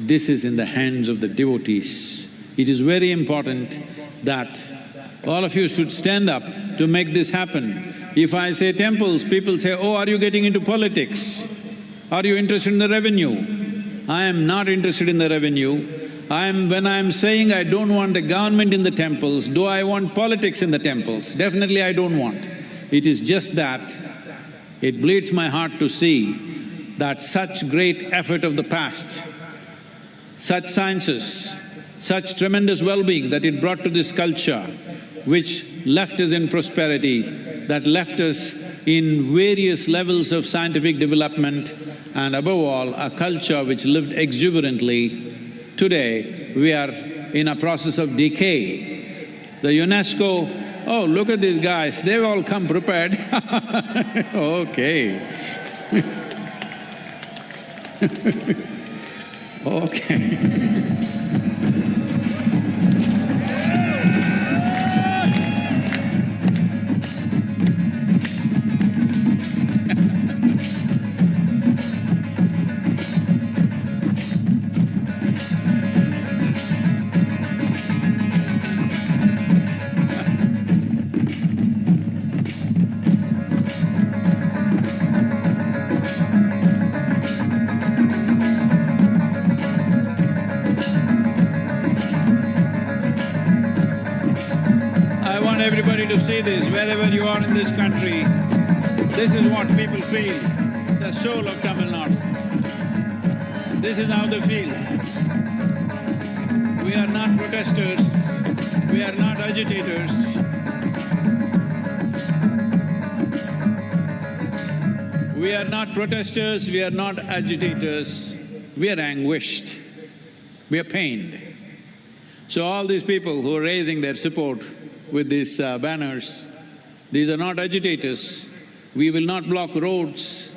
This is in the hands of the devotees. It is very important that all of you should stand up to make this happen. If I say temples, people say, oh, are you getting into politics? Are you interested in the revenue? I am not interested in the revenue. When I am saying I don't want the government in the temples, do I want politics in the temples? Definitely I don't want. It is just that it bleeds my heart to see that such great effort of the past, such sciences, such tremendous well-being that it brought to this culture, which left us in prosperity, that left us in various levels of scientific development, and above all, a culture which lived exuberantly. Today, we are in a process of decay. The UNESCO, oh, look at these guys, they've all come prepared. Okay. Okay. Everybody to see this, wherever you are in this country, this is what people feel, the soul of Tamil Nadu. This is how they feel. We are not protesters, we are not agitators. We are not protesters, we are not agitators, we are anguished, we are pained. So all these people who are raising their support with these banners, these are not agitators. We will not block roads,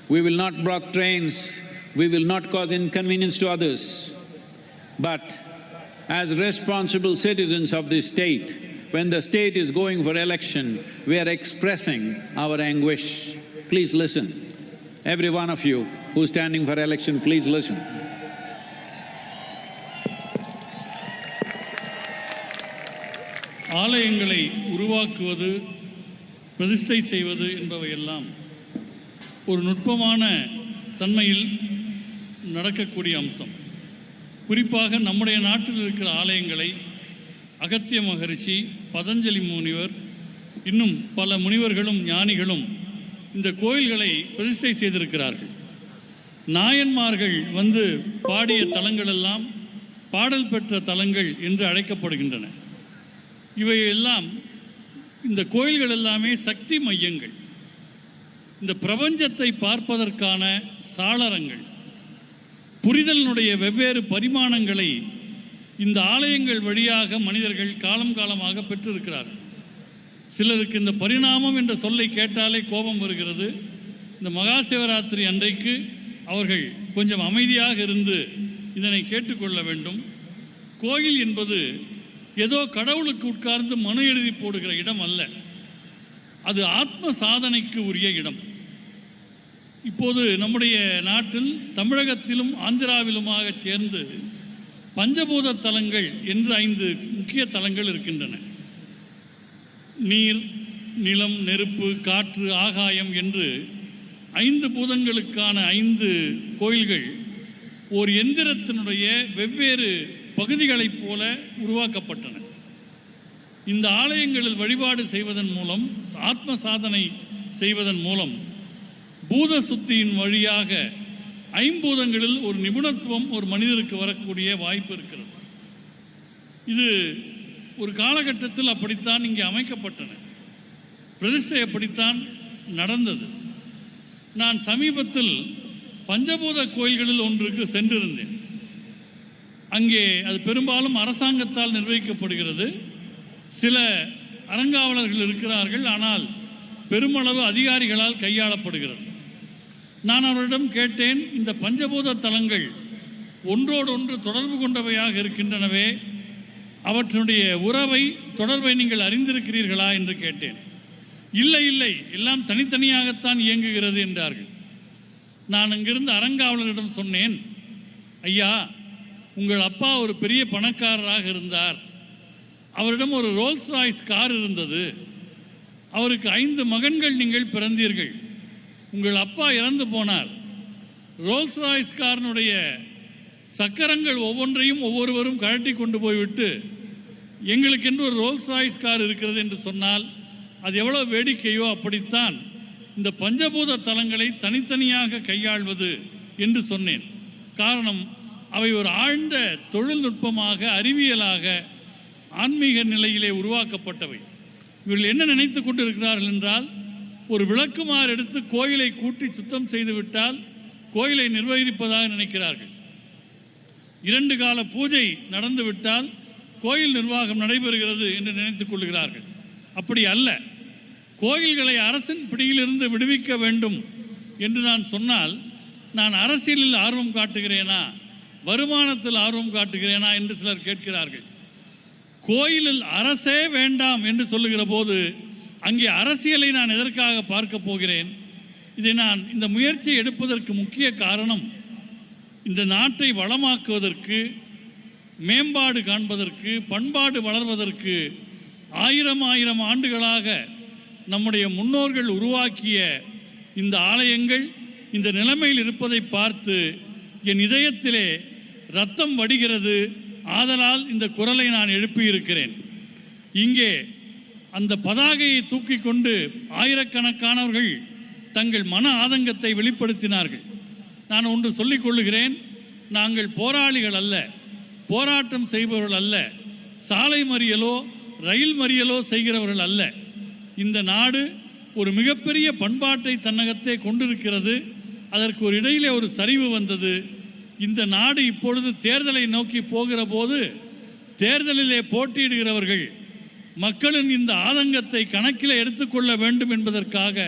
we will not block trains, we will not cause inconvenience to others. But as responsible citizens of this state, when the state is going for election, we are expressing our anguish. Please listen. Every one of you who's standing for election, please listen. ஆலயங்களை உருவாக்குவது, பிரதிஷ்டை செய்வது என்பவையெல்லாம் ஒரு நுட்பமான தன்மையில் நடக்கக்கூடிய அம்சம். குறிப்பாக நம்முடைய நாட்டில் இருக்கிற ஆலயங்களை அகத்திய மகரிஷி, பதஞ்சலி முனிவர், இன்னும் பல முனிவர்களும் ஞானிகளும் இந்த கோயில்களை பிரதிஷ்டை செய்திருக்கிறார்கள். நாயன்மார்கள் வந்து பாடிய தலங்களெல்லாம் பாடல் பெற்ற தலங்கள் என்று அழைக்கப்படுகின்றன. இவையெல்லாம் இந்த கோயில்கள் எல்லாமே சக்தி மையங்கள், இந்த பிரபஞ்சத்தை பார்ப்பதற்கான சாளரங்கள், புரிதலினுடைய வெவ்வேறு பரிமாணங்களை இந்த ஆலயங்கள் வழியாக மனிதர்கள் காலம் காலமாக பெற்றிருக்கிறார்கள். சிலருக்கு இந்த பரிணாமம் என்ற சொல்லை கேட்டாலே கோபம் வருகிறது. இந்த மகாசிவராத்திரி அன்றைக்கு அவர்கள் கொஞ்சம் அமைதியாக இருந்து இதனை கேட்டுக்கொள்ள வேண்டும். கோயில் என்பது ஏதோ கடவுளுக்கு உட்கார்ந்து மனு எழுதி போடுகிற இடம் அல்ல, அது ஆத்ம சாதனைக்கு உரிய இடம். இப்போது நம்முடைய நாட்டில் தமிழகத்திலும் ஆந்திராவிலுமாக சேர்ந்து பஞ்சபூத தலங்கள் என்று 5 முக்கிய தலங்கள் இருக்கின்றன. நீர், நிலம், நெருப்பு, காற்று, ஆகாயம் என்று 5 பூதங்களுக்கான 5 கோயில்கள் ஒரு எந்திரத்தினுடைய வெவ்வேறு பகுதிகளைப் போல உருவாக்கப்பட்டன. இந்த ஆலயங்களில் வழிபாடு செய்வதன் மூலம், ஆத்ம சாதனை செய்வதன் மூலம் பூத சுத்தியின் வழியாக 5 பூதங்களில் ஒரு நிபுணத்துவம் ஒரு மனிதருக்கு வரக்கூடிய வாய்ப்பு இருக்கிறது. இது ஒரு காலகட்டத்தில் அப்படித்தான் இங்கே அமைக்கப்பட்டன. பிரதிஷ்டை அப்படித்தான் நடந்தது. நான் சமீபத்தில் பஞ்சபூத கோயில்களில் ஒன்றுக்கு சென்றிருந்தேன். அங்கே அது பெரும்பாலும் அரசாங்கத்தால் நிர்வகிக்கப்படுகிறது. சில அறங்காவலர்கள் இருக்கிறார்கள், ஆனால் பெருமளவு அதிகாரிகளால் கையாளப்படுகிறது. நான் அவரிடம் கேட்டேன், இந்த பஞ்சபூத தலங்கள் ஒன்றோடொன்று தொடர்பு கொண்டவையாக இருக்கின்றனவே, அவற்றினுடைய தொடர்பை நீங்கள் அறிந்திருக்கிறீர்களா என்று கேட்டேன். இல்லை இல்லை, எல்லாம் தனித்தனியாகத்தான் இயங்குகிறது என்றார்கள். நான் அங்கிருந்து அறங்காவலரிடம் சொன்னேன், ஐயா, உங்கள் அப்பா ஒரு பெரிய பணக்காரராக இருந்தார், அவரிடம் ஒரு ரோல்ஸ் ராய்ஸ் கார் இருந்தது, அவருக்கு 5 மகன்கள் நீங்கள் பிறந்தீர்கள், உங்கள் அப்பா இறந்து போனார், ரோல்ஸ் ராய்ஸ் காரனுடைய சக்கரங்கள் ஒவ்வொன்றையும் ஒவ்வொருவரும் கழட்டி கொண்டு போய்விட்டு எங்களுக்கென்று ஒரு ரோல்ஸ் ராய்ஸ் கார் இருக்கிறது என்று சொன்னால் அது எவ்வளோ வேடிக்கையோ அப்படித்தான் இந்த பஞ்சபூத தலங்களை தனித்தனியாக கையாள்வது என்று சொன்னேன். காரணம், அவை ஒரு ஆழ்ந்த தொழில்நுட்பமாக, அறிவியலாக, ஆன்மீக நிலையிலே உருவாக்கப்பட்டவை. இவர்கள் என்ன நினைத்து கொண்டு இருக்கிறார்கள் என்றால், ஒரு விளக்குமாறு எடுத்து கோயிலை கூட்டி சுத்தம் செய்துவிட்டால் கோயிலை நிர்வகிப்பதாக நினைக்கிறார்கள். 2 கால பூஜை நடந்துவிட்டால் கோயில் நிர்வாகம் நடைபெறுகிறது என்று நினைத்துக் கொள்கிறார்கள். அப்படி அல்ல. கோயில்களை அரசின் பிடியிலிருந்து விடுவிக்க வேண்டும் என்று நான் சொன்னால், நான் அரசியலில் ஆர்வம் காட்டுகிறேனா, வருமானத்தில் ஆர்வம் காட்டுகிறேனா என்று சிலர் கேட்கிறார்கள். கோயிலில் அரசே வேண்டாம் என்று சொல்லுகிற போது அங்கே அரசியலை நான் எதற்காக பார்க்க போகிறேன்? இதை நான் இந்த முயற்சியை எடுப்பதற்கு முக்கிய காரணம், இந்த நாட்டை வளமாக்குவதற்கு, மேம்பாடு காண்பதற்கு, பண்பாடு வளர்வதற்கு 1000 ஆண்டுகளாக நம்முடைய முன்னோர்கள் உருவாக்கிய இந்த ஆலயங்கள் இந்த நிலைமையில் இருப்பதை பார்த்து என் இதயத்திலே இரத்தம் வடிகிறது. ஆதலால் இந்த குரலை நான் எழுப்பியிருக்கிறேன். இங்கே அந்த பதாகையை தூக்கி கொண்டு ஆயிரக்கணக்கானவர்கள் தங்கள் மன ஆதங்கத்தை வெளிப்படுத்தினார்கள். நான் ஒன்று சொல்லிக் கொள்ளுகிறேன், நாங்கள் போராளிகள் அல்ல, போராட்டம் செய்பவர்கள் அல்ல, சாலை மறியலோ ரயில் மறியலோ செய்கிறவர்கள் அல்ல. இந்த நாடு ஒரு மிகப்பெரிய பண்பாட்டை தன்னகத்தே கொண்டிருக்கிறது. அதற்கு ஒரு இடையிலே ஒரு சரிவு வந்தது. இந்த நாடு இப்பொழுது தேர்தலை நோக்கி போகிற போது தேர்தலிலே போட்டியிடுகிறவர்கள் மக்களின் இந்த ஆதங்கத்தை கணக்கில் எடுத்துக்கொள்ள வேண்டும் என்பதற்காக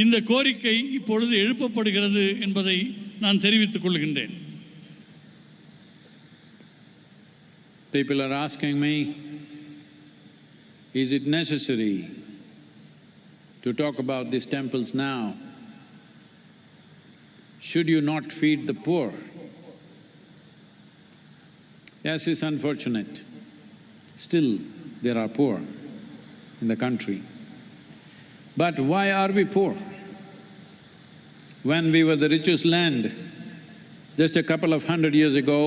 இந்த கோரிக்கை இப்பொழுது எழுப்பப்படுகிறது என்பதை நான் தெரிவித்துக் கொள்கின்றேன். People are asking me, is it necessary to talk about these temples now? Should you not feed the poor? Yes, it's unfortunate. Still, there are poor in the country. But why are we poor? When we were the richest land just a couple of 100 years ago,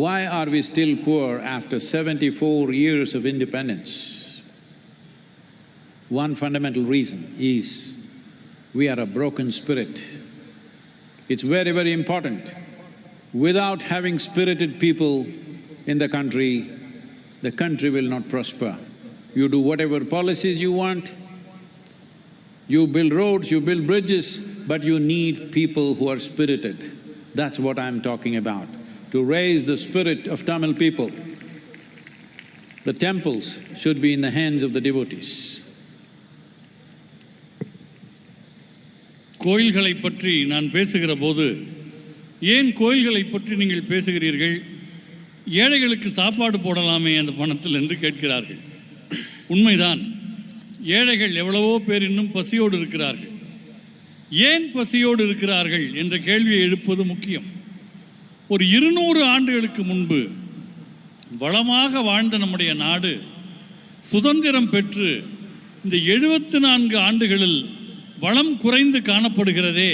why are we still poor after 74 years of independence? One fundamental reason is we are a broken spirit. It's very, very important. Without having spirited people in the country will not prosper. You do whatever policies you want, you build roads, you build bridges, but you need people who are spirited. That's what I'm talking about, to raise the spirit of Tamil people. The temples should be in the hands of the devotees. கோயில்களை பற்றி நான் பேசுகிற போது, ஏன் கோயில்களை பற்றி நீங்கள் பேசுகிறீர்கள், ஏழைகளுக்கு சாப்பாடு போடலாமே அந்த பணத்தில் என்று கேட்கிறார்கள். உண்மைதான், ஏழைகள் எவ்வளவோ பேர் இன்னும் பசியோடு இருக்கிறார்கள். ஏன் பசியோடு இருக்கிறார்கள் என்ற கேள்வியை எழுப்பது முக்கியம். ஒரு 200 ஆண்டுகளுக்கு முன்பு வளமாக வாழ்ந்த நம்முடைய நாடு சுதந்திரம் பெற்று இந்த 74 ஆண்டுகளில் வளம் குறைந்து காணப்படுகிறதே,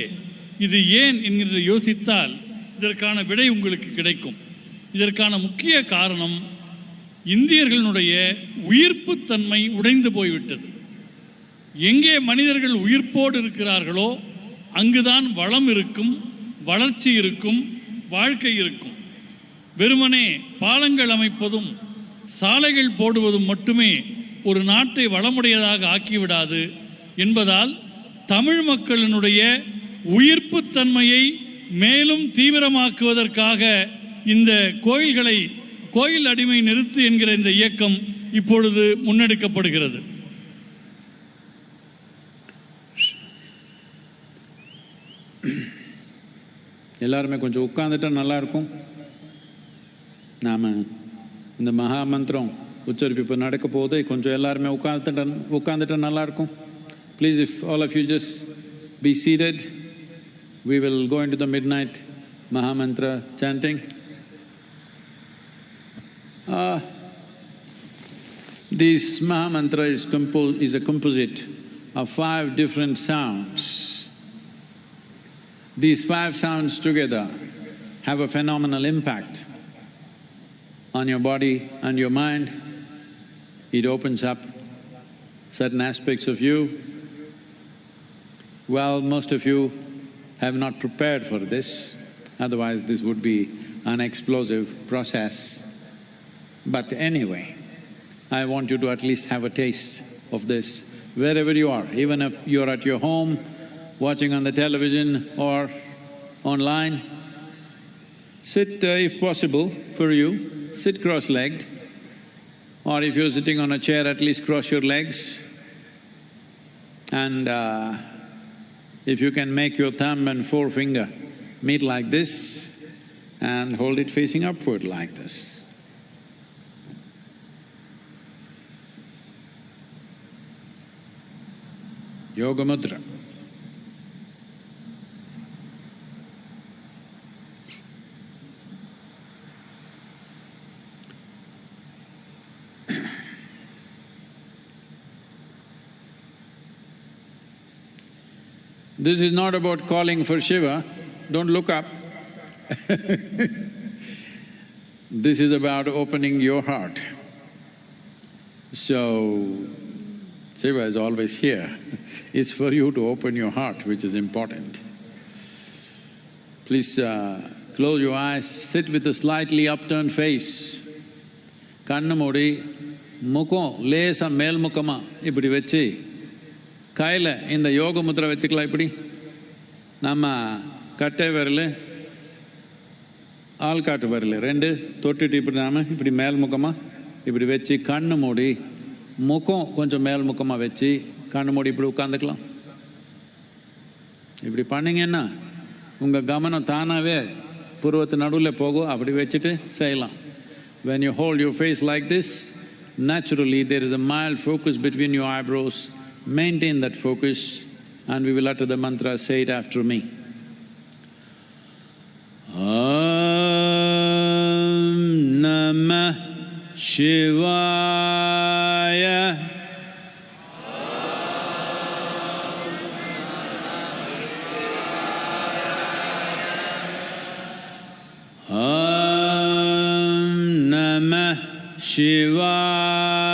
இது ஏன் என்கிற யோசித்தால் இதற்கான விடை உங்களுக்கு கிடைக்கும். இதற்கான முக்கிய காரணம், இந்தியர்களுடைய உயிர்ப்புத்தன்மை உடைந்து போய்விட்டது. எங்கே மனிதர்கள் உயிர்ப்போடு இருக்கிறார்களோ அங்குதான் வளம் இருக்கும், வளர்ச்சி இருக்கும், வாழ்க்கை இருக்கும். வெறுமனே பாலங்கள் அமைப்பதும் சாலைகள் போடுவதும் மட்டுமே ஒரு நாட்டை வளமுடையதாக ஆக்கிவிடாது என்பதால் தமிழ் மக்களினுடைய உயிர்ப்புத்தன்மையை மேலும் தீவிரமாக்குவதற்காக இந்த கோயில் அடிமை நிறுத்து என்கிற இந்த இயக்கம் இப்பொழுது முன்னெடுக்கப்படுகிறது. எல்லாருமே கொஞ்சம் உட்கார்ந்துட்டா நல்லா இருக்கும். நாம் இந்த மகா மந்திரம் உச்சரிப்பு நடக்க போது கொஞ்சம் எல்லாருமே உட்கார்ந்துட்டா நல்லா இருக்கும். Please, if all of you just be seated, we will go into the midnight Maha Mantra chanting. This Mahamantra is a composite of 5 different sounds. These 5 sounds together have a phenomenal impact on your body and your mind. It opens up certain aspects of you. Well, most of you have not prepared for this, otherwise this would be an explosive process. But anyway, I want you to at least have a taste of this wherever you are, even if you're at your home, watching on the television or online. Sit, if possible for you, sit cross-legged, or if you're sitting on a chair, at least cross your legs. And if you can make your thumb and forefinger meet like this and hold it facing upward like this. Yoga Mudra. This is not about calling for Shiva, don't look up. This is about opening your heart. So, Shiva is always here. It's for you to open your heart, which is important. Please close your eyes, sit with a slightly upturned face. கண்ணு மூடி முகம் லேசா மேல்முகமா இப்படி வச்சு கையில் இந்த யோக முத்திரை வச்சுக்கலாம். இப்படி நம்ம கட்டை விரல் ஆள்காட்டு விரல் 2 தொட்டுட்டு இப்படி நாம இப்படி மேல்முகமாக இப்படி வச்சு கண்ணு மூடி முகம் கொஞ்சம் மேல்முகமாக வச்சு கண்ணு மூடி இப்படி உட்காந்துக்கலாம். இப்படி பண்ணிங்கன்னா உங்கள் கவனம் தானாகவே புருவத்து நடுவில் போகும். அப்படி வச்சுட்டு செய்யலாம். When you hold your face like this, naturally there is a mild focus between your eyebrows. Maintain that focus and we will utter the mantra. Say it after me. Om Namah Shivaya. Om Namah Shivaya.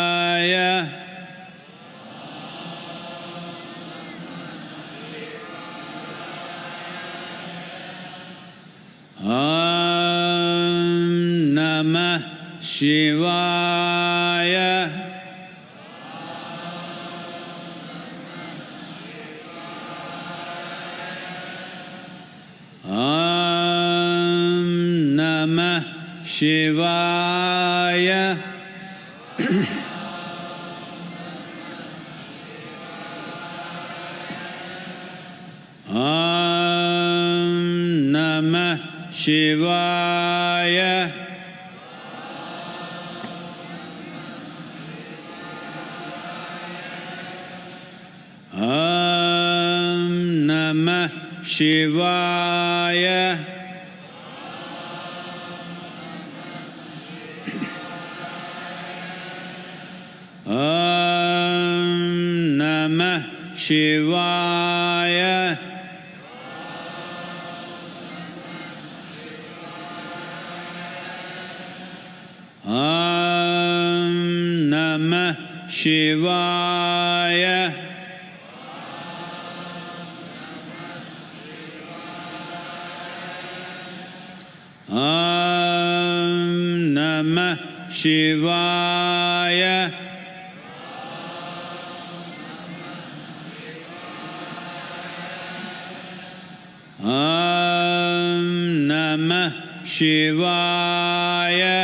Om Namah Shivaya. Om Namah Shivaya. Om Namah Shivaya. Om Namah Shivaya. Om Namah Shivaya. Om Namah Shivaya. Om Namah Shivaya. Om Namah Shivaya.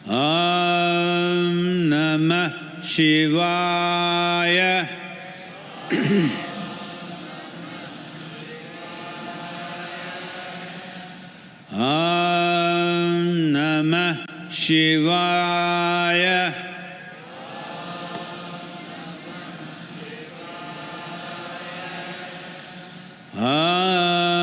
Om Namah Shivaya. Om Namah Shivaya. Om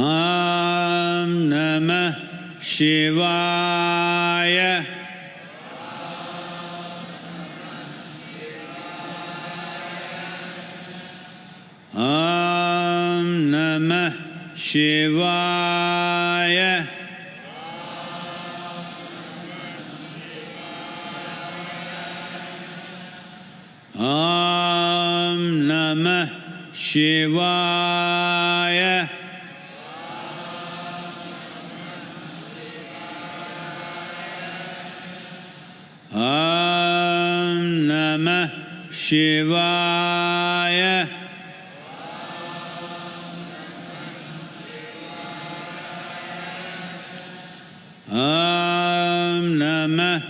Om Namah Shivaya. Om Namah Shivaya. Om Namah Shivaya. Om Namah Shivaya. Om Namah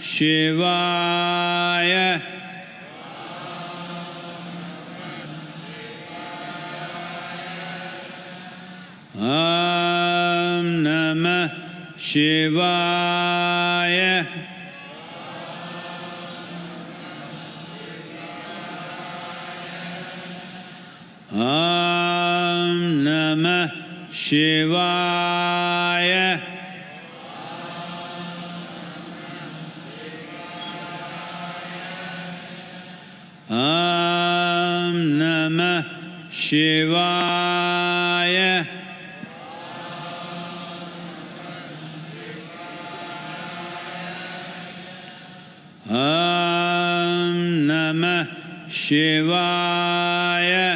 Shivaya. Om Namah Shivaya. Om Namah Shivaya. Om Namah Shivaya. Om Namah Shivaya. Om Namah Shivaya.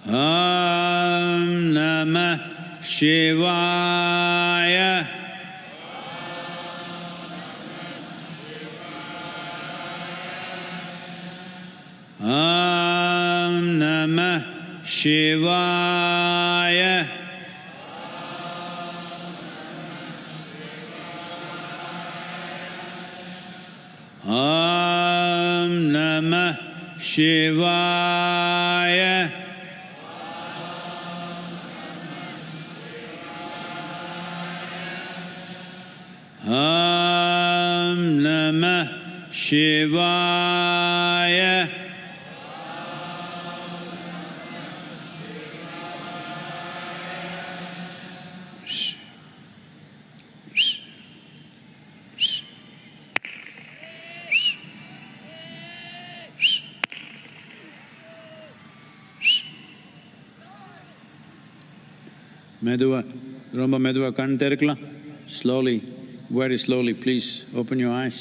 Om Namah Shivaya. Om Namah Shivaya. Om Namah Shivaya. Om Namah Shivaya. மெதுவா, ரொம்ப மெதுவா கண் திறக்கலாம். Slowly, very slowly, please open your eyes.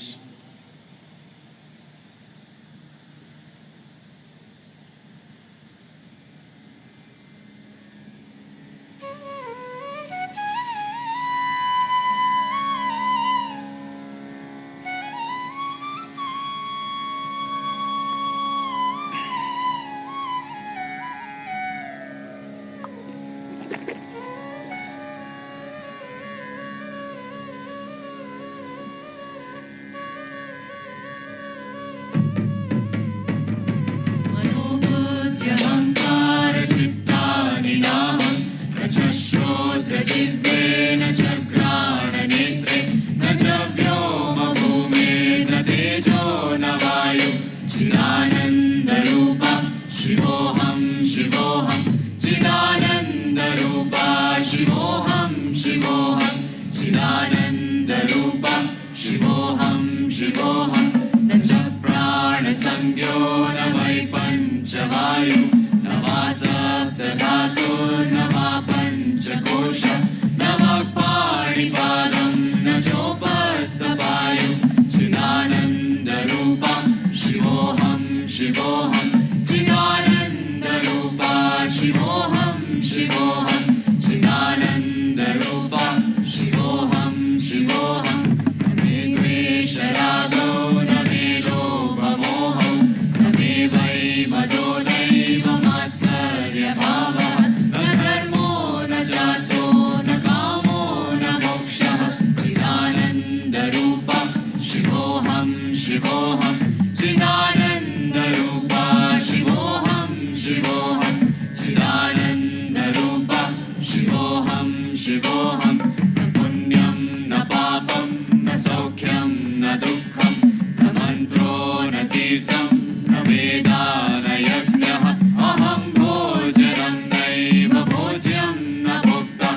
शिवोऽहं न पुण्यं न पापं न सौख्यं न दुःखं न मन्त्रो न तीर्थं न वेदा न यज्ञः अहं भोजनं नैव भोज्यं न भोक्ता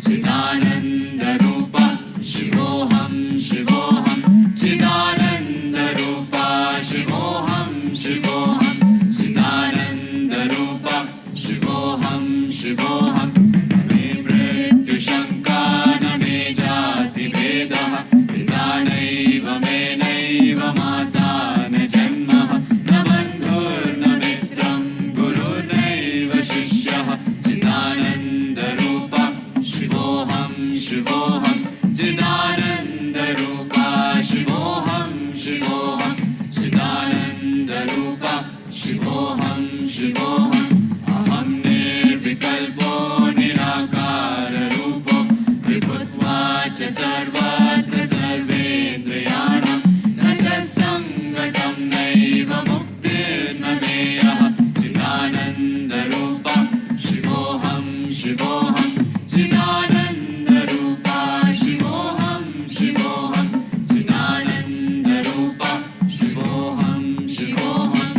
चिदानन्दरूपा शिवोऽहं शिवोऽहं चिदानन्दरूपा शिवोऽहं शिवोऽहं चिदानन्दरूपा शिवोऽहं शिवोऽहं न मे मृत्युशङ्का न मे जातिभेदः पिता नैव मे नैव माता न जन्मः न बन्धुर्न मित्रं गुरुर्नैव शिष्यः चिदानन्दरूपा शिवोऽहं शिवोऽहं चिदानन्दरूपा शिवोऽहं शिवोऽहं चिदानन्दरूपा शिवोऽहं शिवोऽहम् अहं निर्विकल्पो निराकाररूपो विभुत्वाच्च सर्वत्र सर्वेन्द्रियाणां न च सङ्गतं नैव मुक्तिर्न मेयः चिदानन्दरूपा शिवोऽहं शिवोऽहं चिदानन्दरूपा शिवोऽहं शिवोऽहं चिदानन्दरूपा शिवोऽहं शिवोऽहम्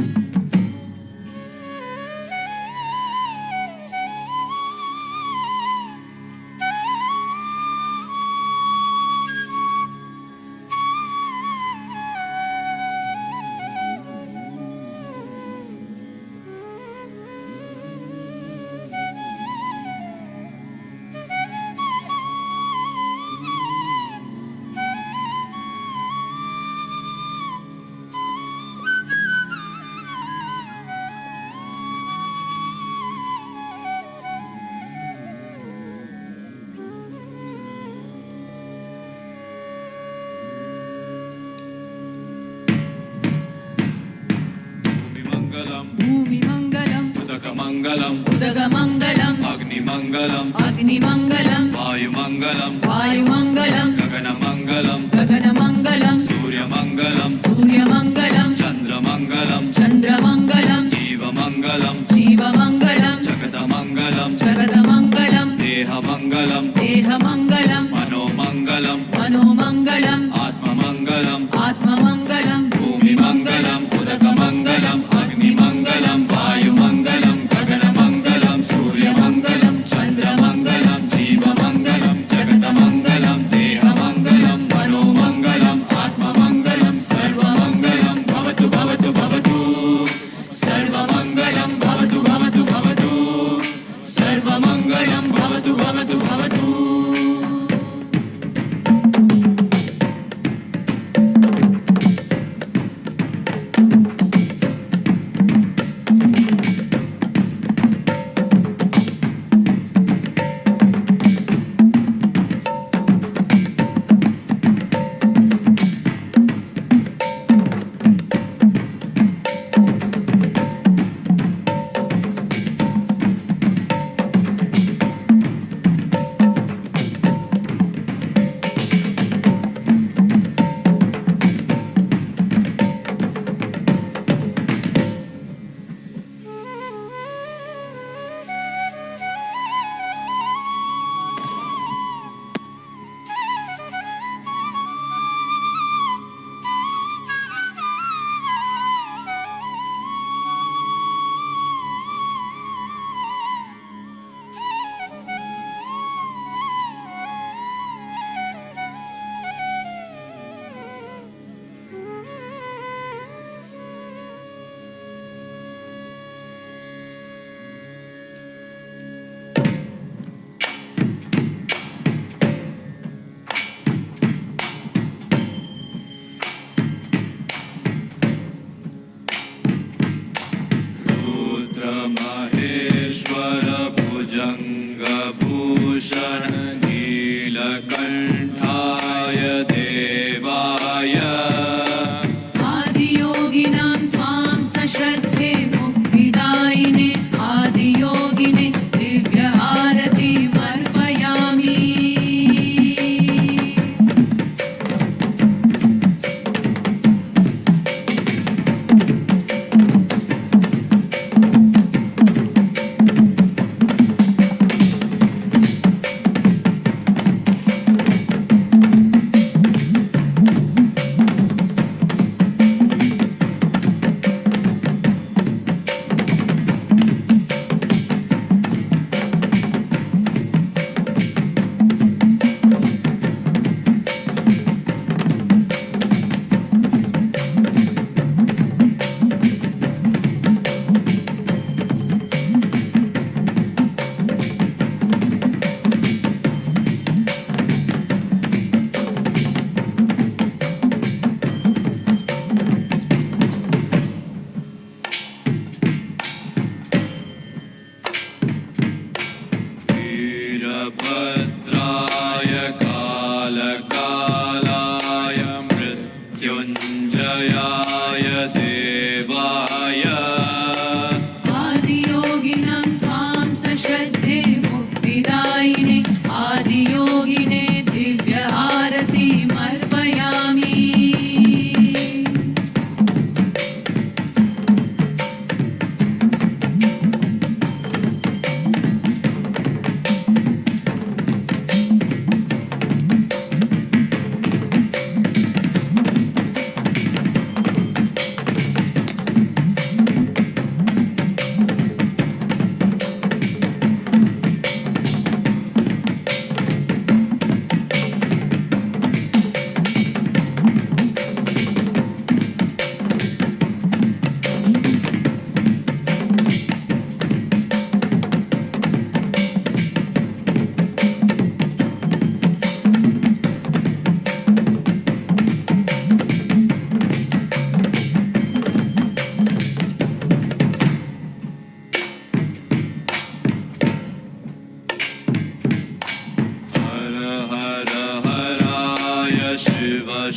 भूमिमङ्गलम् उदकमङ्गलम् उदगमङ्गलम् अग्निमङ्गलम् अग्निमङ्गलम् वायुमङ्गलम् वायुमङ्गलम् गगनमङ्गलम् गगनमङ्गलम् सूर्यमङ्गलम् सूर्यमङ्गलम् चन्द्रमङ्गलम् चन्द्रमङ्गलम् जीवमङ्गलम् जीवमङ्गलम् जगतमङ्गलम् जगदमङ्गलम् देहमङ्गलम् देहमङ्गलम् मनोमङ्गलम् मनोमङ्गलम् आत्ममङ्गलम् आत्ममङ्गलम् भूमिमङ्गलम् उदकमङ्गलम् अग्निमङ्गलम् वायुमङ्गलम् गगनमङ्गलम् सूर्यमङ्गलम् चन्द्रमङ्गलम् जीवमङ्गलम् जगतमङ्गलम् देहमङ्गलम् मनोमङ्गलम् आत्ममङ्गलम् सर्वमङ्गलम् भवतु भवतु भवतु सर्वमङ्गलम् भवतु भवतु भवतु सर्वमङ्गलम् भवतु भवतु भवतु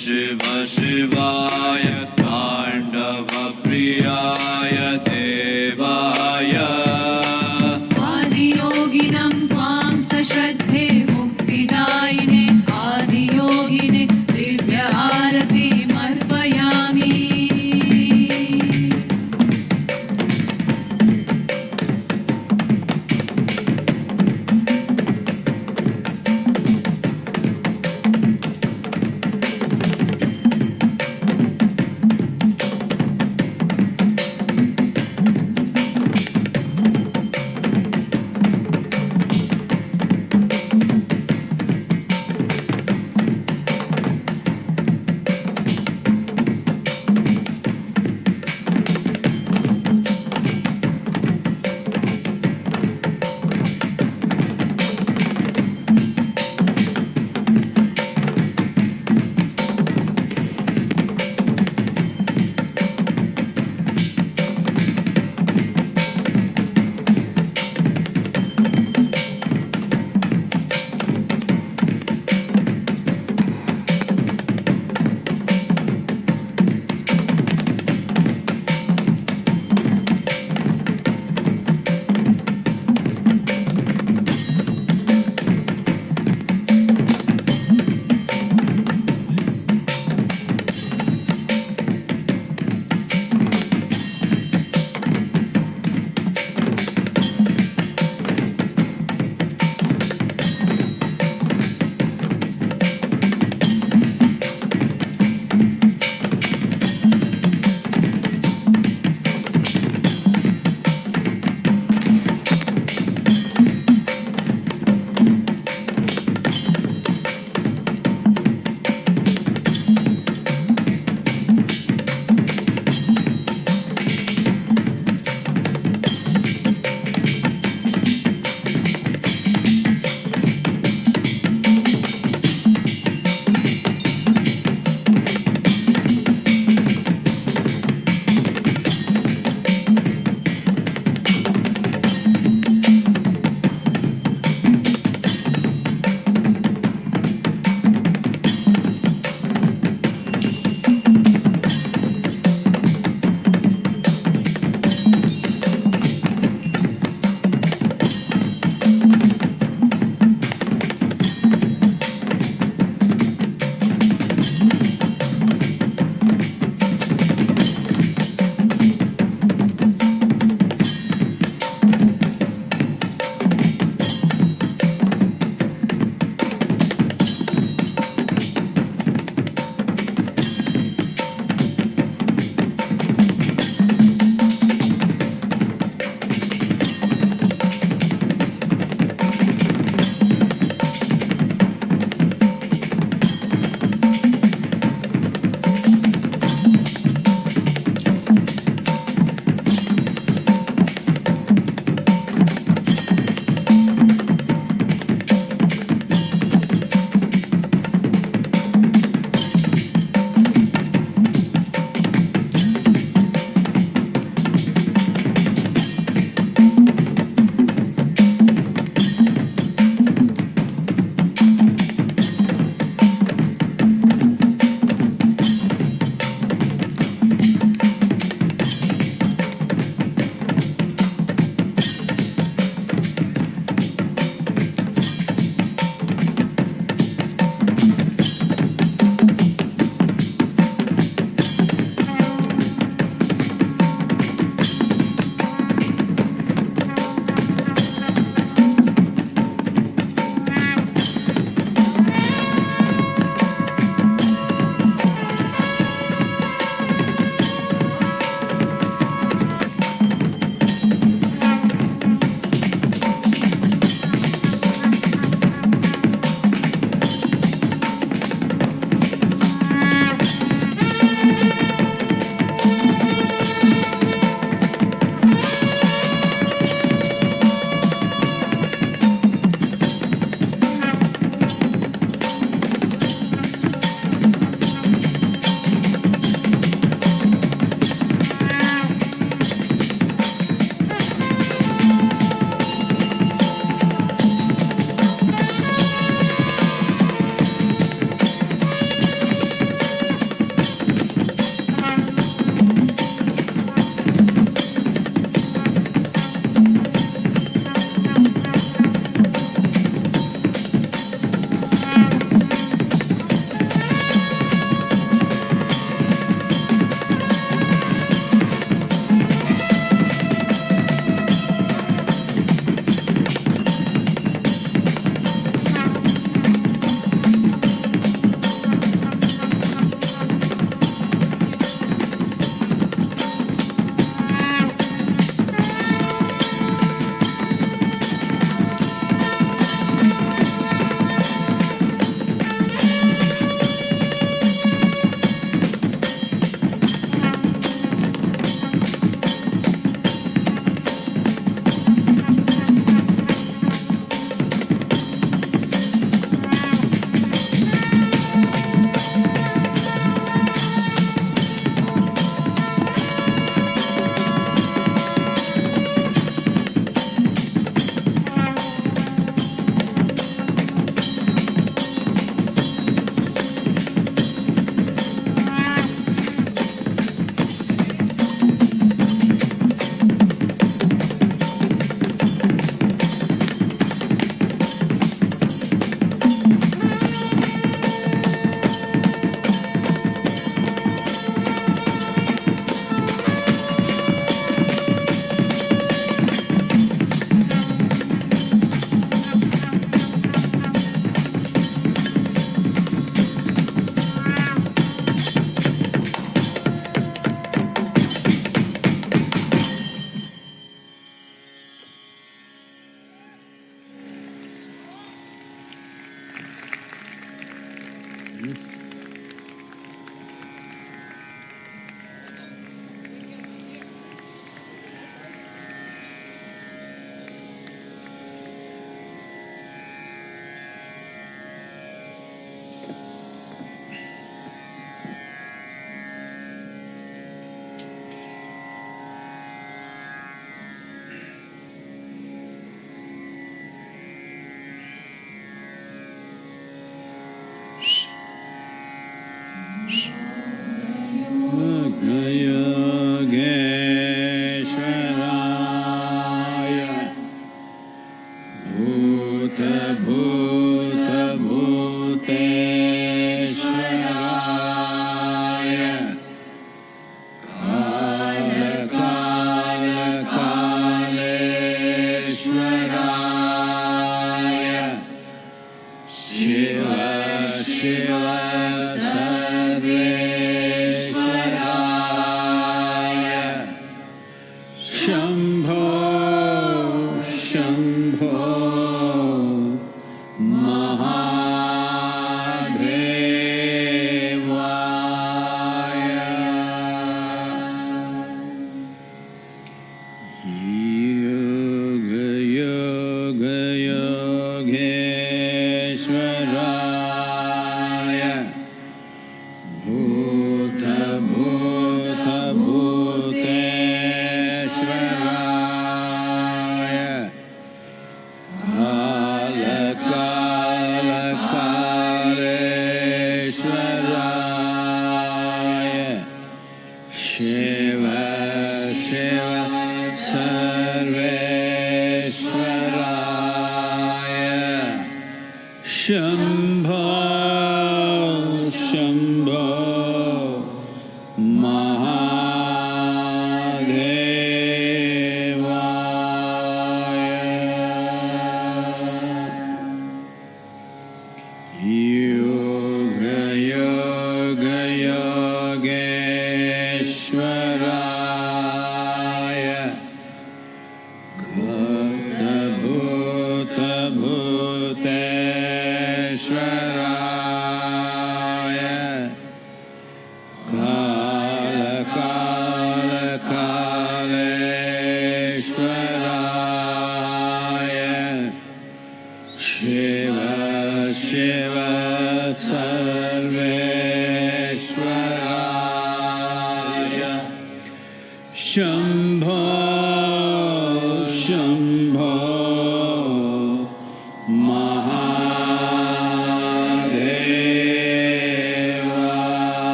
शिव शिवाय ताण्डवप्रियाय देवाय आदियोगिनं त्वां सश्रद्धे मुक्तिदायिने आदियोगिने Divya आरतिमर्पयामि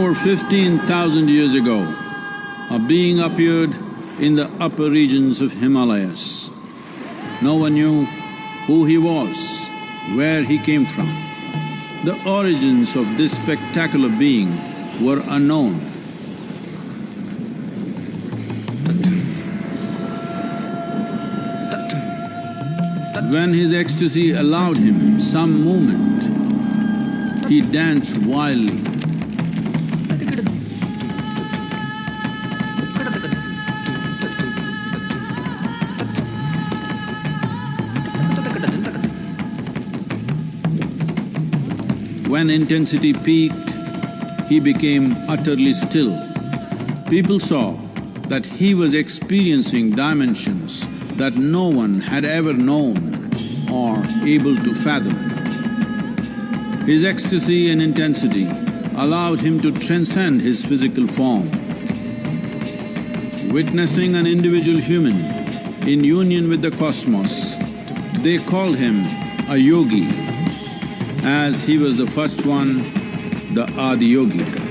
Over 15,000 years ago, a being appeared in the upper regions of Himalayas. No one knew who he was, where he came from. The origins of this spectacular being were unknown. When his ecstasy allowed him some movement, he danced wildly. When intensity peaked, he became utterly still. People saw that he was experiencing dimensions that no one had ever known or able to fathom. His ecstasy and intensity allowed him to transcend his physical form. Witnessing an individual human in union with the cosmos, they called him a yogi, as he was the first one, the Adiyogi.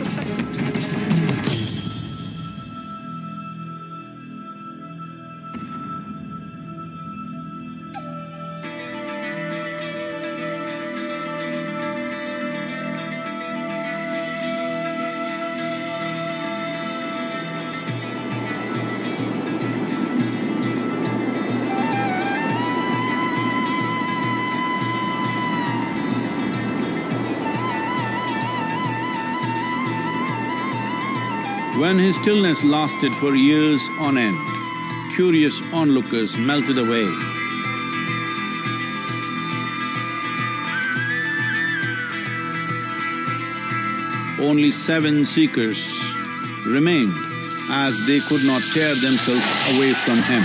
When his stillness lasted for years on end, curious onlookers melted away. Only 7 seekers remained, as they could not tear themselves away from him.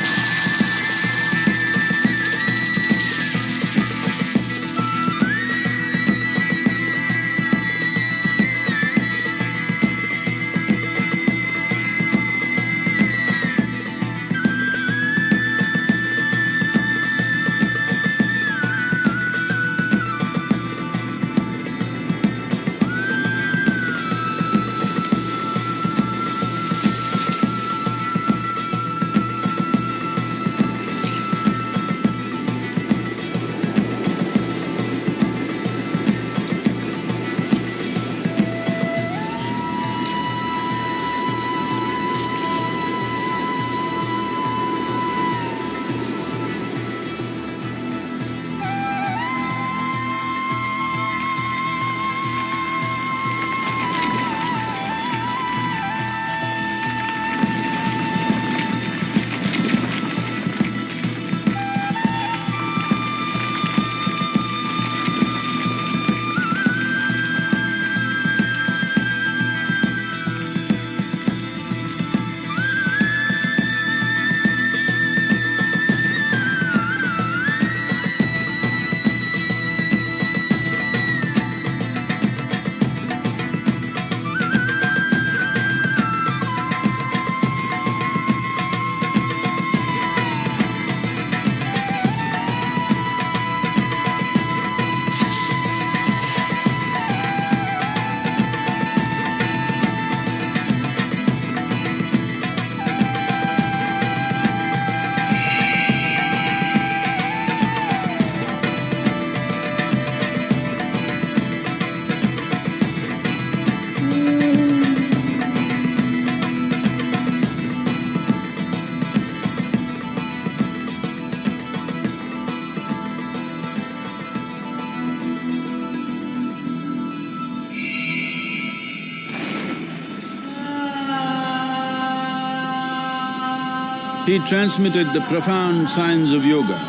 He transmitted the profound science of yoga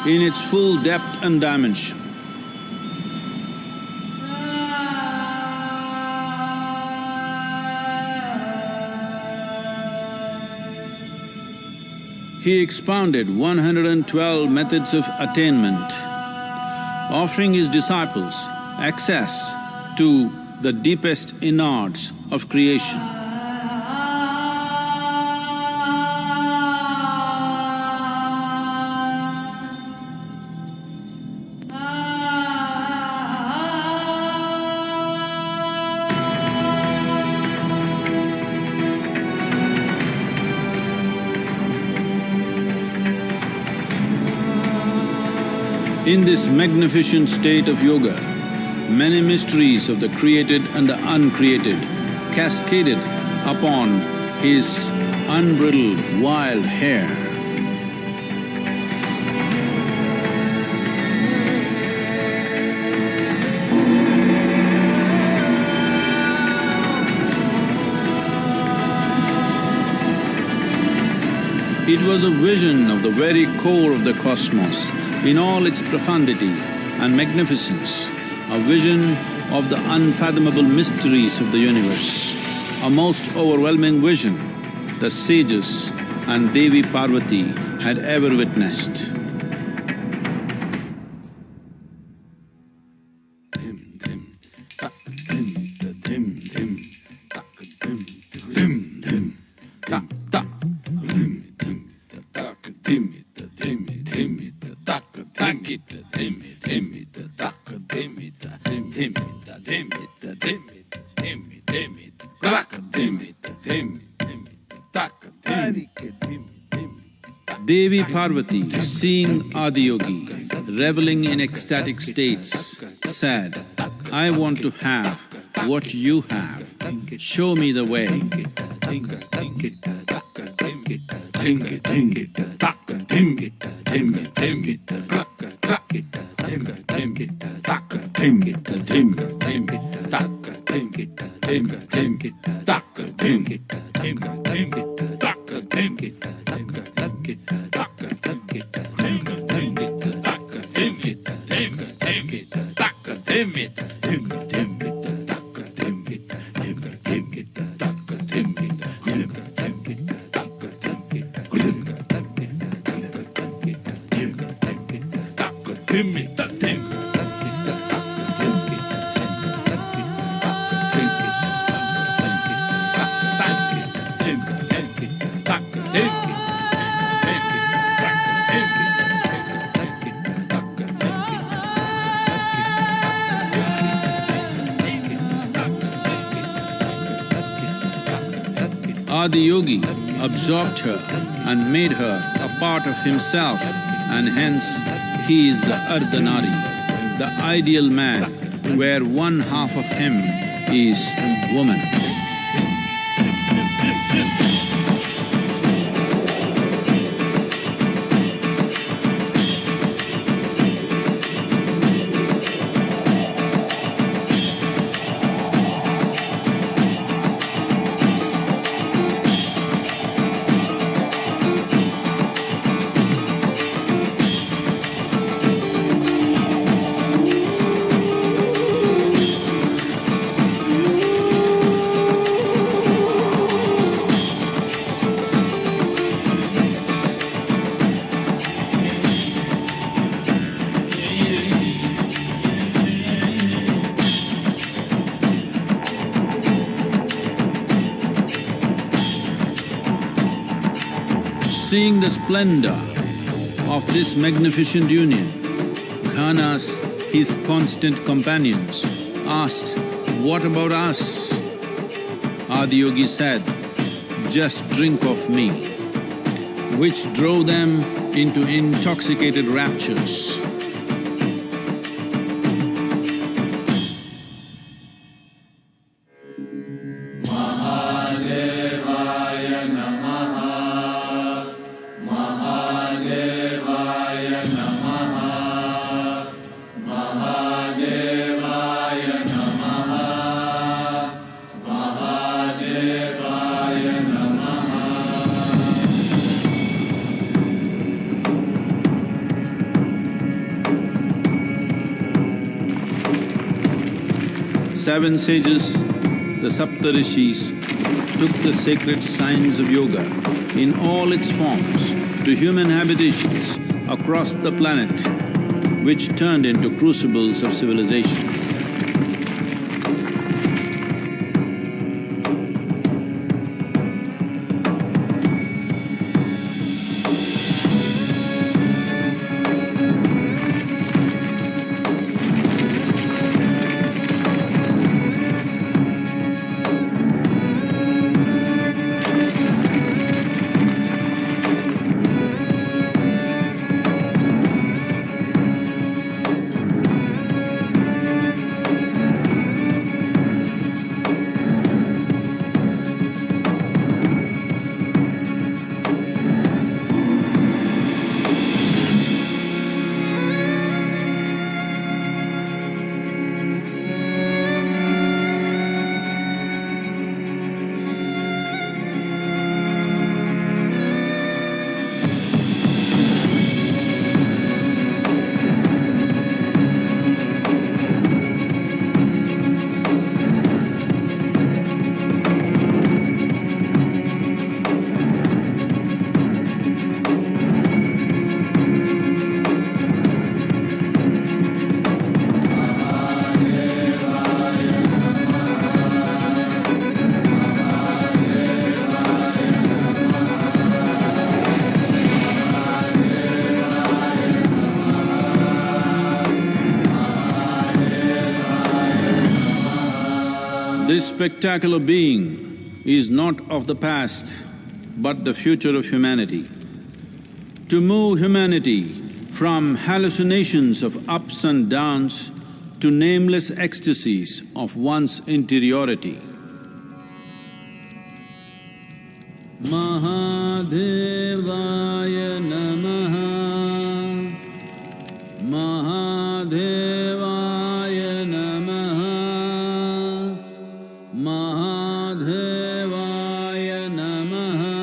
in its full depth and dimension. He expounded 112 methods of attainment, offering his disciples access to the deepest innards of creation. In this magnificent state of yoga, many mysteries of the created and the uncreated cascaded upon his unbridled wild hair. It was a vision of the very core of the cosmos in all its profundity and magnificence, a vision of the unfathomable mysteries of the universe, a most overwhelming vision the sages and Devi Parvati had ever witnessed. Devi Parvati, seeing Adiyogi reveling in ecstatic states, said, "I want to have what you have. Show me the way." Adiyogi absorbed her and made her a part of himself, and hence he is the Ardhanari, the ideal man, where one half of him is woman. Seeing the splendor of this magnificent union, Ghanas, his constant companions, asked, "What about us?" Adiyogi said, "Just drink of me," which drove them into intoxicated raptures. Seven sages, the Saptarishis, took the sacred science of yoga in all its forms to human habitations across the planet, which turned into crucibles of civilization. spectacular being is not of the past, but the future of humanity. To move humanity from hallucinations of ups and downs to nameless ecstasies of one's interiority. Mahadevaya Namaha, Mahadevaya Namaha, Mahadevaya Namaha.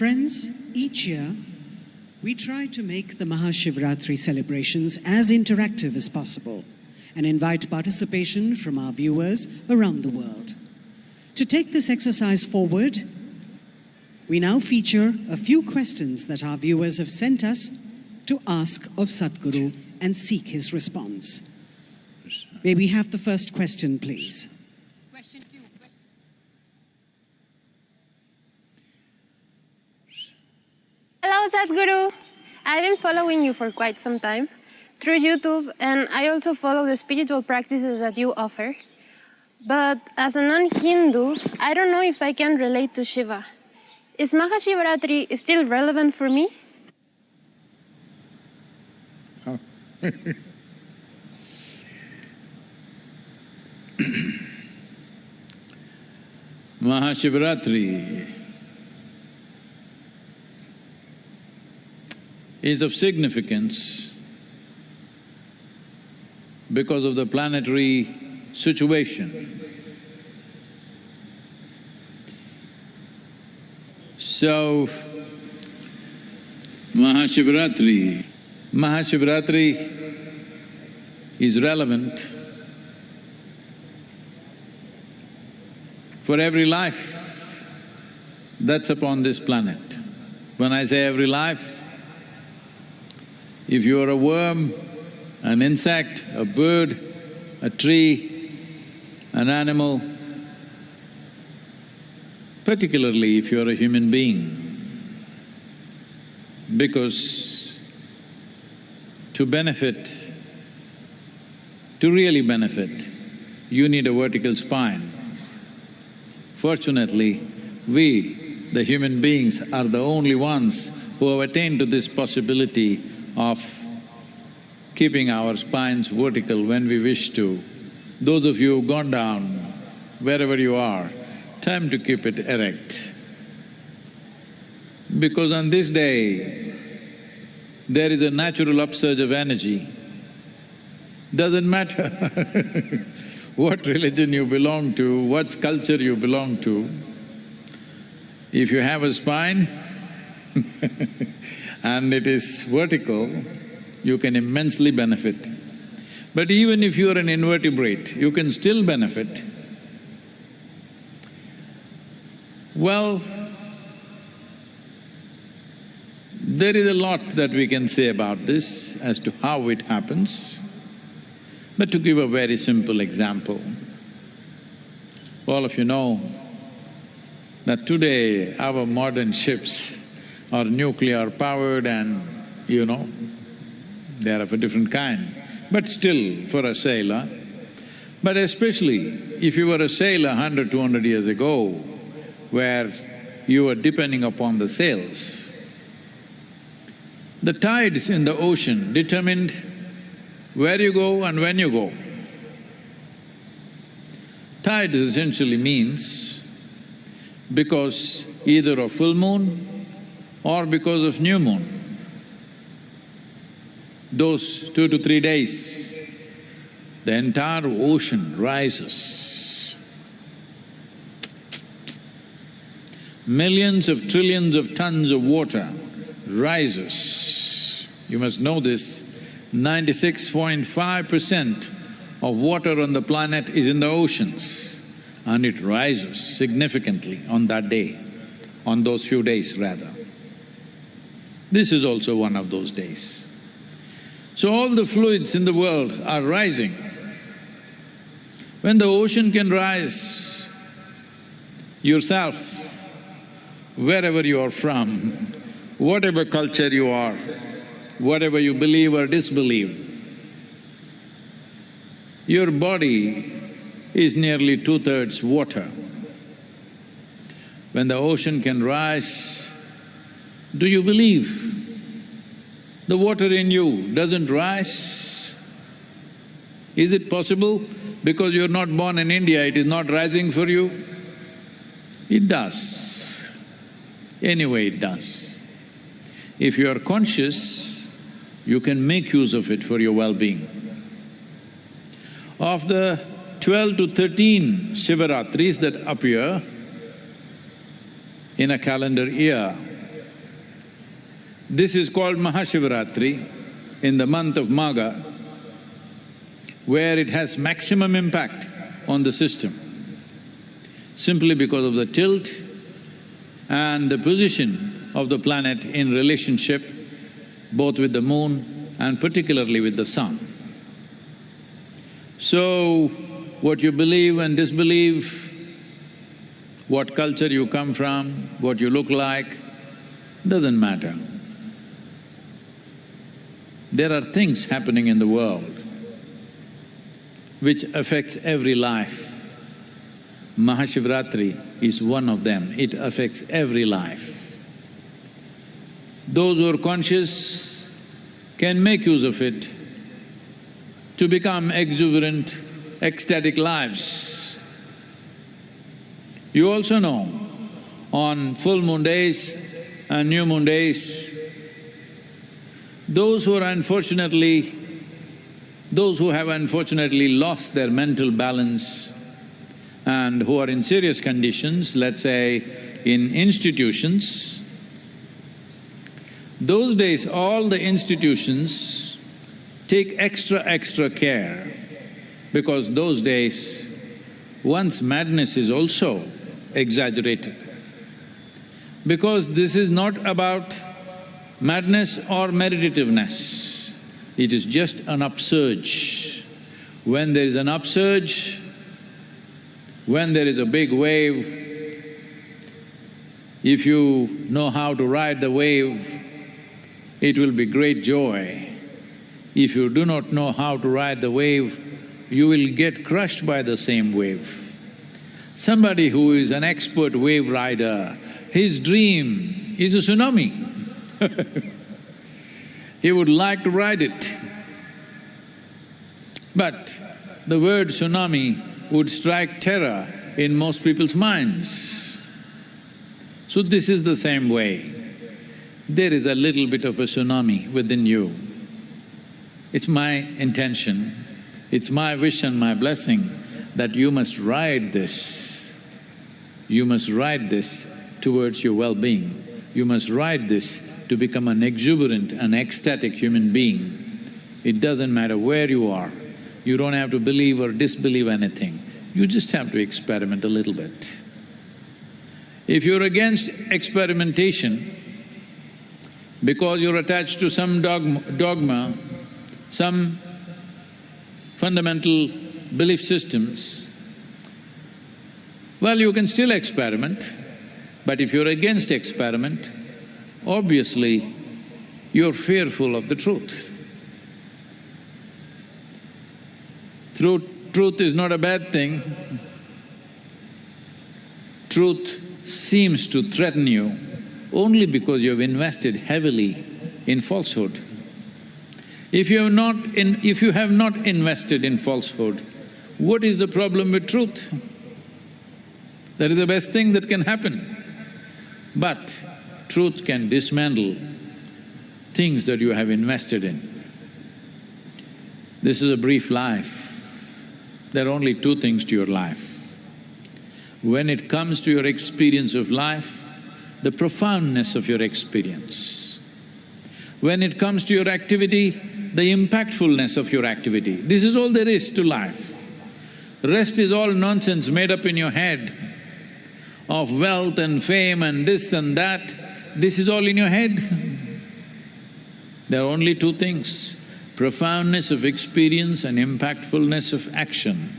Friends, each year we try to make the MahaShivRatri celebrations as interactive as possible and invite participation from our viewers around the world. To take this exercise forward, we now feature a few questions that our viewers have sent us to ask of Sadhguru and seek his response. May we have the first question, please? Question 2. Hello, Sadhguru. I've been following you for quite some time through YouTube, and I also follow the spiritual practices that you offer. But as a non-Hindu, I don't know if I can relate to Shiva. Is MahaShivRatri still relevant for me? Oh. MahaShivRatri is of significance because of the planetary situation. So, MahaShivRatri is relevant for every life that's upon this planet. When I say every life, if you are a worm, an insect, a bird, a tree, an animal, particularly if you are a human being, because to benefit, to really benefit, you need a vertical spine. Fortunately, we, the human beings, are the only ones who have attained to this possibility of keeping our spines vertical when we wish to. Those of you who've gone down, wherever you are, time to keep it erect. Because on this day, there is a natural upsurge of energy. Doesn't matter what religion you belong to, what culture you belong to, if you have a spine and it is vertical, you can immensely benefit. But even if you are an invertebrate, you can still benefit. Well, there is a lot that we can say about this as to how it happens. But to give a very simple example, all of you know that today our modern ships are nuclear powered and, you know, they are of a different kind, but still for a sailor. But especially if you were a sailor 100, 200 years ago, where you were depending upon the sails, the tides in the ocean determined where you go and when you go. Tides essentially means because either of full moon or because of new moon. Those 2 to 3 days, the entire ocean rises. Millions of trillions of tons of water rises. You must know this, 96.5% of water on the planet is in the oceans, and it rises significantly on that day, on those few days rather. This is also one of those days. So all the fluids in the world are rising. When the ocean can rise, yourself, wherever you are from, whatever culture you are, whatever you believe or disbelieve, your body is nearly 2/3 water. When the ocean can rise, do you believe the water in you doesn't rise? Is it possible because you're not born in India, it is not rising for you? It does. Anyway, it does. If you are conscious, you can make use of it for your well-being. Of the 12 to 13 Shivaratris that appear in a calendar year, This is called MahaShivRatri in the month of Magha, where it has maximum impact on the system, simply because of the tilt and the position of the planet in relationship both with the moon and particularly with the sun. So, what you believe and disbelieve, what culture you come from, what you look like, doesn't matter. There are things happening in the world which affects every life. MahaShivRatri is one of them, it affects every life. Those who are conscious can make use of it to become exuberant, ecstatic lives. You also know, on full moon days and new moon days, those who have unfortunately lost their mental balance and who are in serious conditions, let's say in institutions, those days all the institutions take extra care, because those days one's madness is also exaggerated. Because this is not about madness or meditativeness, it is just an upsurge. When there is an upsurge, when there is a big wave, if you know how to ride the wave, it will be great joy. If you do not know how to ride the wave, you will get crushed by the same wave. Somebody who is an expert wave rider, his dream is a tsunami. He would like to ride it. But the word tsunami would strike terror in most people's minds. So this is the same way. There is a little bit of a tsunami within you. It's my intention, it's my wish and my blessing that you must ride this. You must ride this towards your well-being. You must ride this to become an exuberant, an ecstatic human being. It doesn't matter where you are, you don't have to believe or disbelieve anything, you just have to experiment a little bit. If you're against experimentation because you're attached to some dogma, some fundamental belief systems, well, you can still experiment, but if you're against experiment, obviously you're fearful of the truth. Truth is not a bad thing. Truth seems to threaten you only because you've invested heavily in falsehood. If you have not invested in falsehood, what is the problem with truth? That is the best thing that can happen. But truth can dismantle things that you have invested in. This is a brief life. There are only two things to your life. When it comes to your experience of life, the profoundness of your experience. When it comes to your activity, the impactfulness of your activity. This is all there is to life. Rest is all nonsense made up in your head of wealth and fame and this and that. This is all in your head. There are only two things: profoundness of experience and impactfulness of action.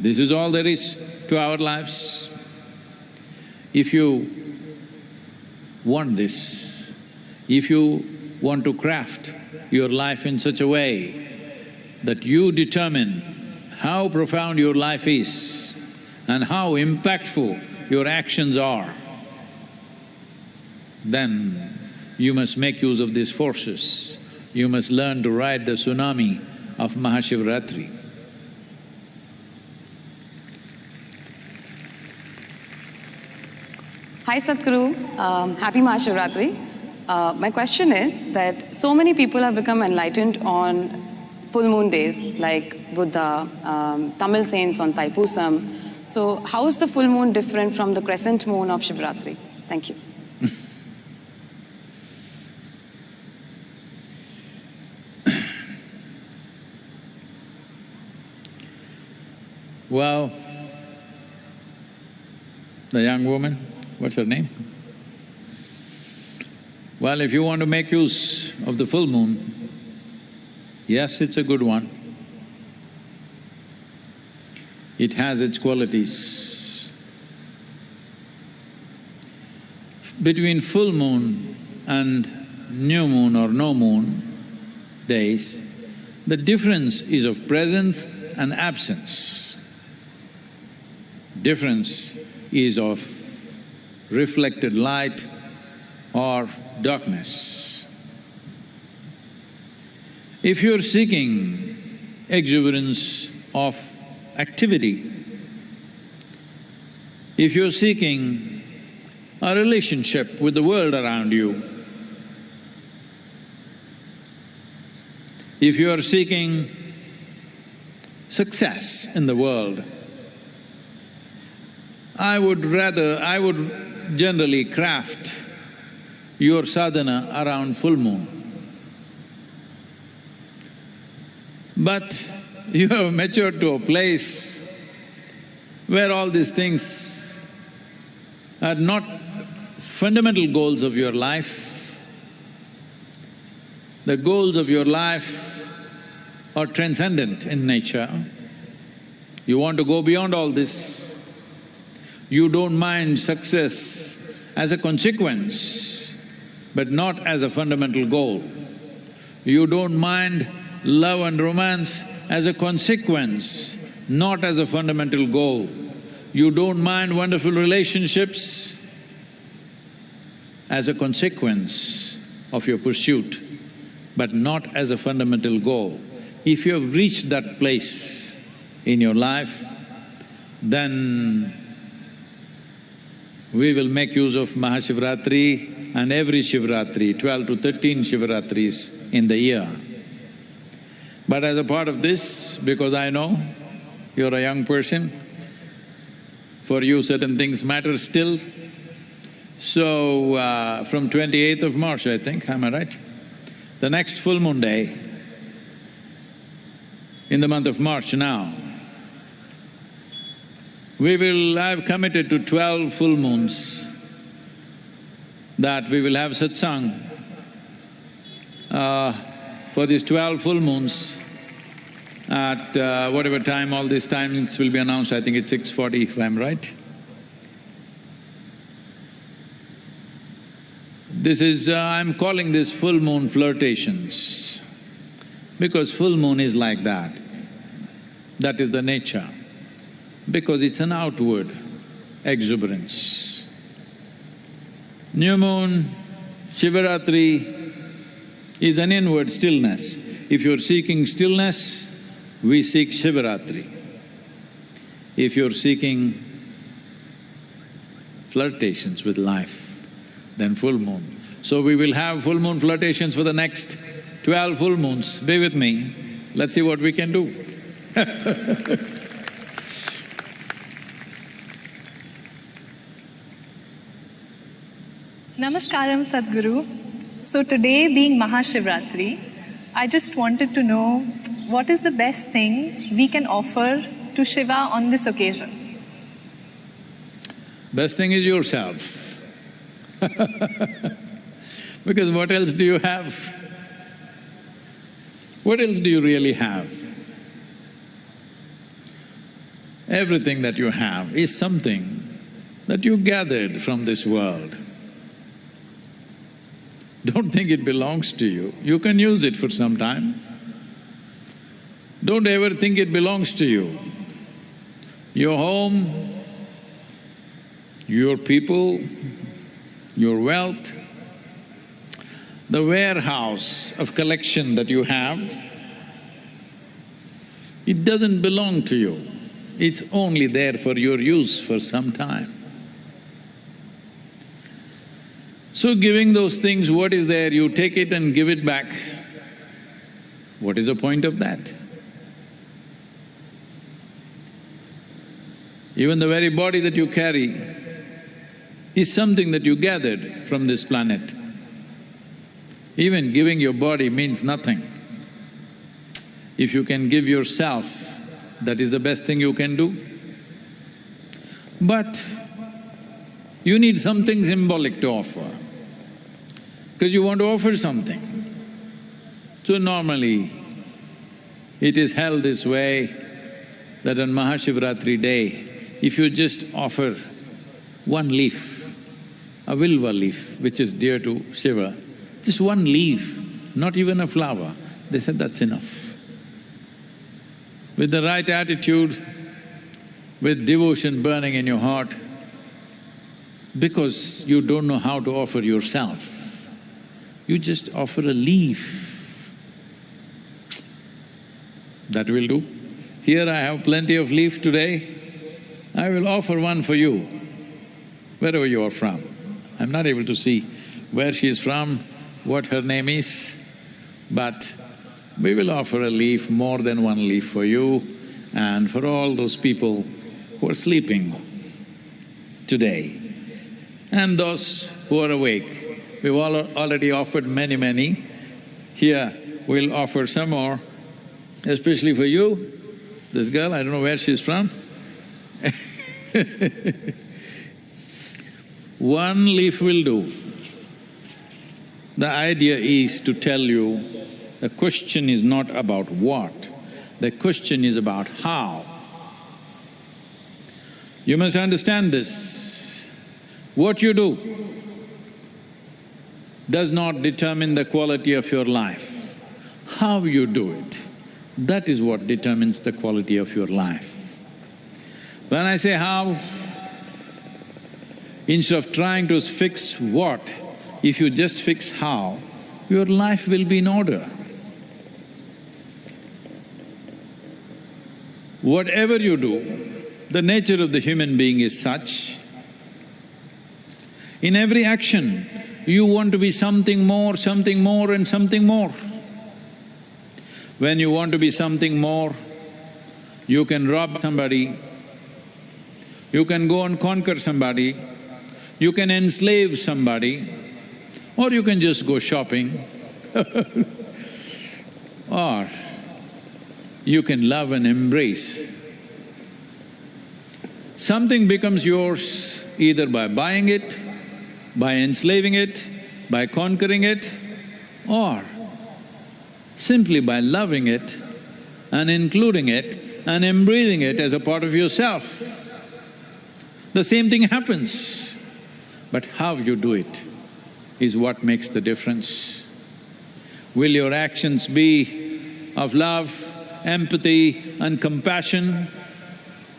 This is all there is to our lives. If you want this, if you want to craft your life in such a way that you determine how profound your life is and how impactful your actions are, then you must make use of these forces. You must learn to ride the tsunami of MahaShivRatri. Hi Sadhguru, happy MahaShivRatri. My question is that so many people have become enlightened on full moon days, like Buddha, Tamil saints on Thaipusam. So how is the full moon different from the crescent moon of Shivratri? Thank you. Well, the young woman, what's her name? Well, if you want to make use of the full moon, yes, it's a good one. It has its qualities. Between full moon and new moon or no moon days, the difference is of presence and absence. Difference is of reflected light or darkness. If you're seeking exuberance of activity, if you're seeking a relationship with the world around you, if you are seeking success in the world, I would generally craft your sadhana around full moon. But you have matured to a place where all these things are not fundamental goals of your life. The goals of your life are transcendent in nature. You want to go beyond all this. You don't mind success as a consequence, but not as a fundamental goal. You don't mind love and romance as a consequence, not as a fundamental goal. You don't mind wonderful relationships as a consequence of your pursuit, but not as a fundamental goal. If you have reached that place in your life, then we will make use of MahaShivRatri and every Shivratri, 12 to 13 Shivratris in the year. But as a part of this, because I know you're a young person, for you certain things matter still. So, from 28th of March, I think, am I right? The next full moon day, in the month of March now, I've committed to 12 full moons that we will have satsang. For these 12 full moons, at whatever time, all these timings will be announced, I think it's 6:40 if I'm right. I'm calling this full moon flirtations, because full moon is like that. That is the nature, because it's an outward exuberance. New moon, Shivratri is an inward stillness. If you're seeking stillness, we seek Shivratri. If you're seeking flirtations with life, then full moon. So we will have full moon flirtations for the next 12 full moons. Be with me, let's see what we can do. Namaskaram, Sadhguru. So today being MahaShivRatri, I just wanted to know what is the best thing we can offer to Shiva on this occasion? Best thing is yourself. Because what else do you have? What else do you really have? Everything that you have is something that you gathered from this world. Don't think it belongs to you. You can use it for some time. Don't ever think it belongs to you. Your home, your people, your wealth, the warehouse of collection that you have, it doesn't belong to you. It's only there for your use for some time. So giving those things, what is there, you take it and give it back. What is the point of that? Even the very body that you carry is something that you gathered from this planet. Even giving your body means nothing. If you can give yourself that is the best thing you can do. But you need something symbolic to offer, because you want to offer something. So normally, it is held this way that on MahaShivRatri day, if you just offer one leaf, a vilva leaf, which is dear to Shiva, just one leaf, not even a flower, they said that's enough. With the right attitude, with devotion burning in your heart, because you don't know how to offer yourself, you just offer a leaf. That will do. Here I have plenty of leaf today, I will offer one for you, wherever you are from. I'm not able to see where she is from, what her name is, but we will offer a leaf, more than one leaf for you and for all those people who are sleeping today. And those who are awake, we've already offered many. Here we'll offer some more, especially for you. This girl, I don't know where she's from. One leaf will do. The idea is to tell you, the question is not about what, the question is about how. You must understand this. What you do does not determine the quality of your life. How you do it, that is what determines the quality of your life. When I say how, instead of trying to fix what, if you just fix how, your life will be in order. Whatever you do, the nature of the human being is such, in every action, you want to be something more and something more. When you want to be something more, you can rob somebody, you can go and conquer somebody, you can enslave somebody, or you can just go shopping or you can love and embrace. Something becomes yours either by buying it, by enslaving it, by conquering it, or simply by loving it and including it and embracing it as a part of yourself. The same thing happens, but how you do it is what makes the difference. Will your actions be of love, empathy and compassion,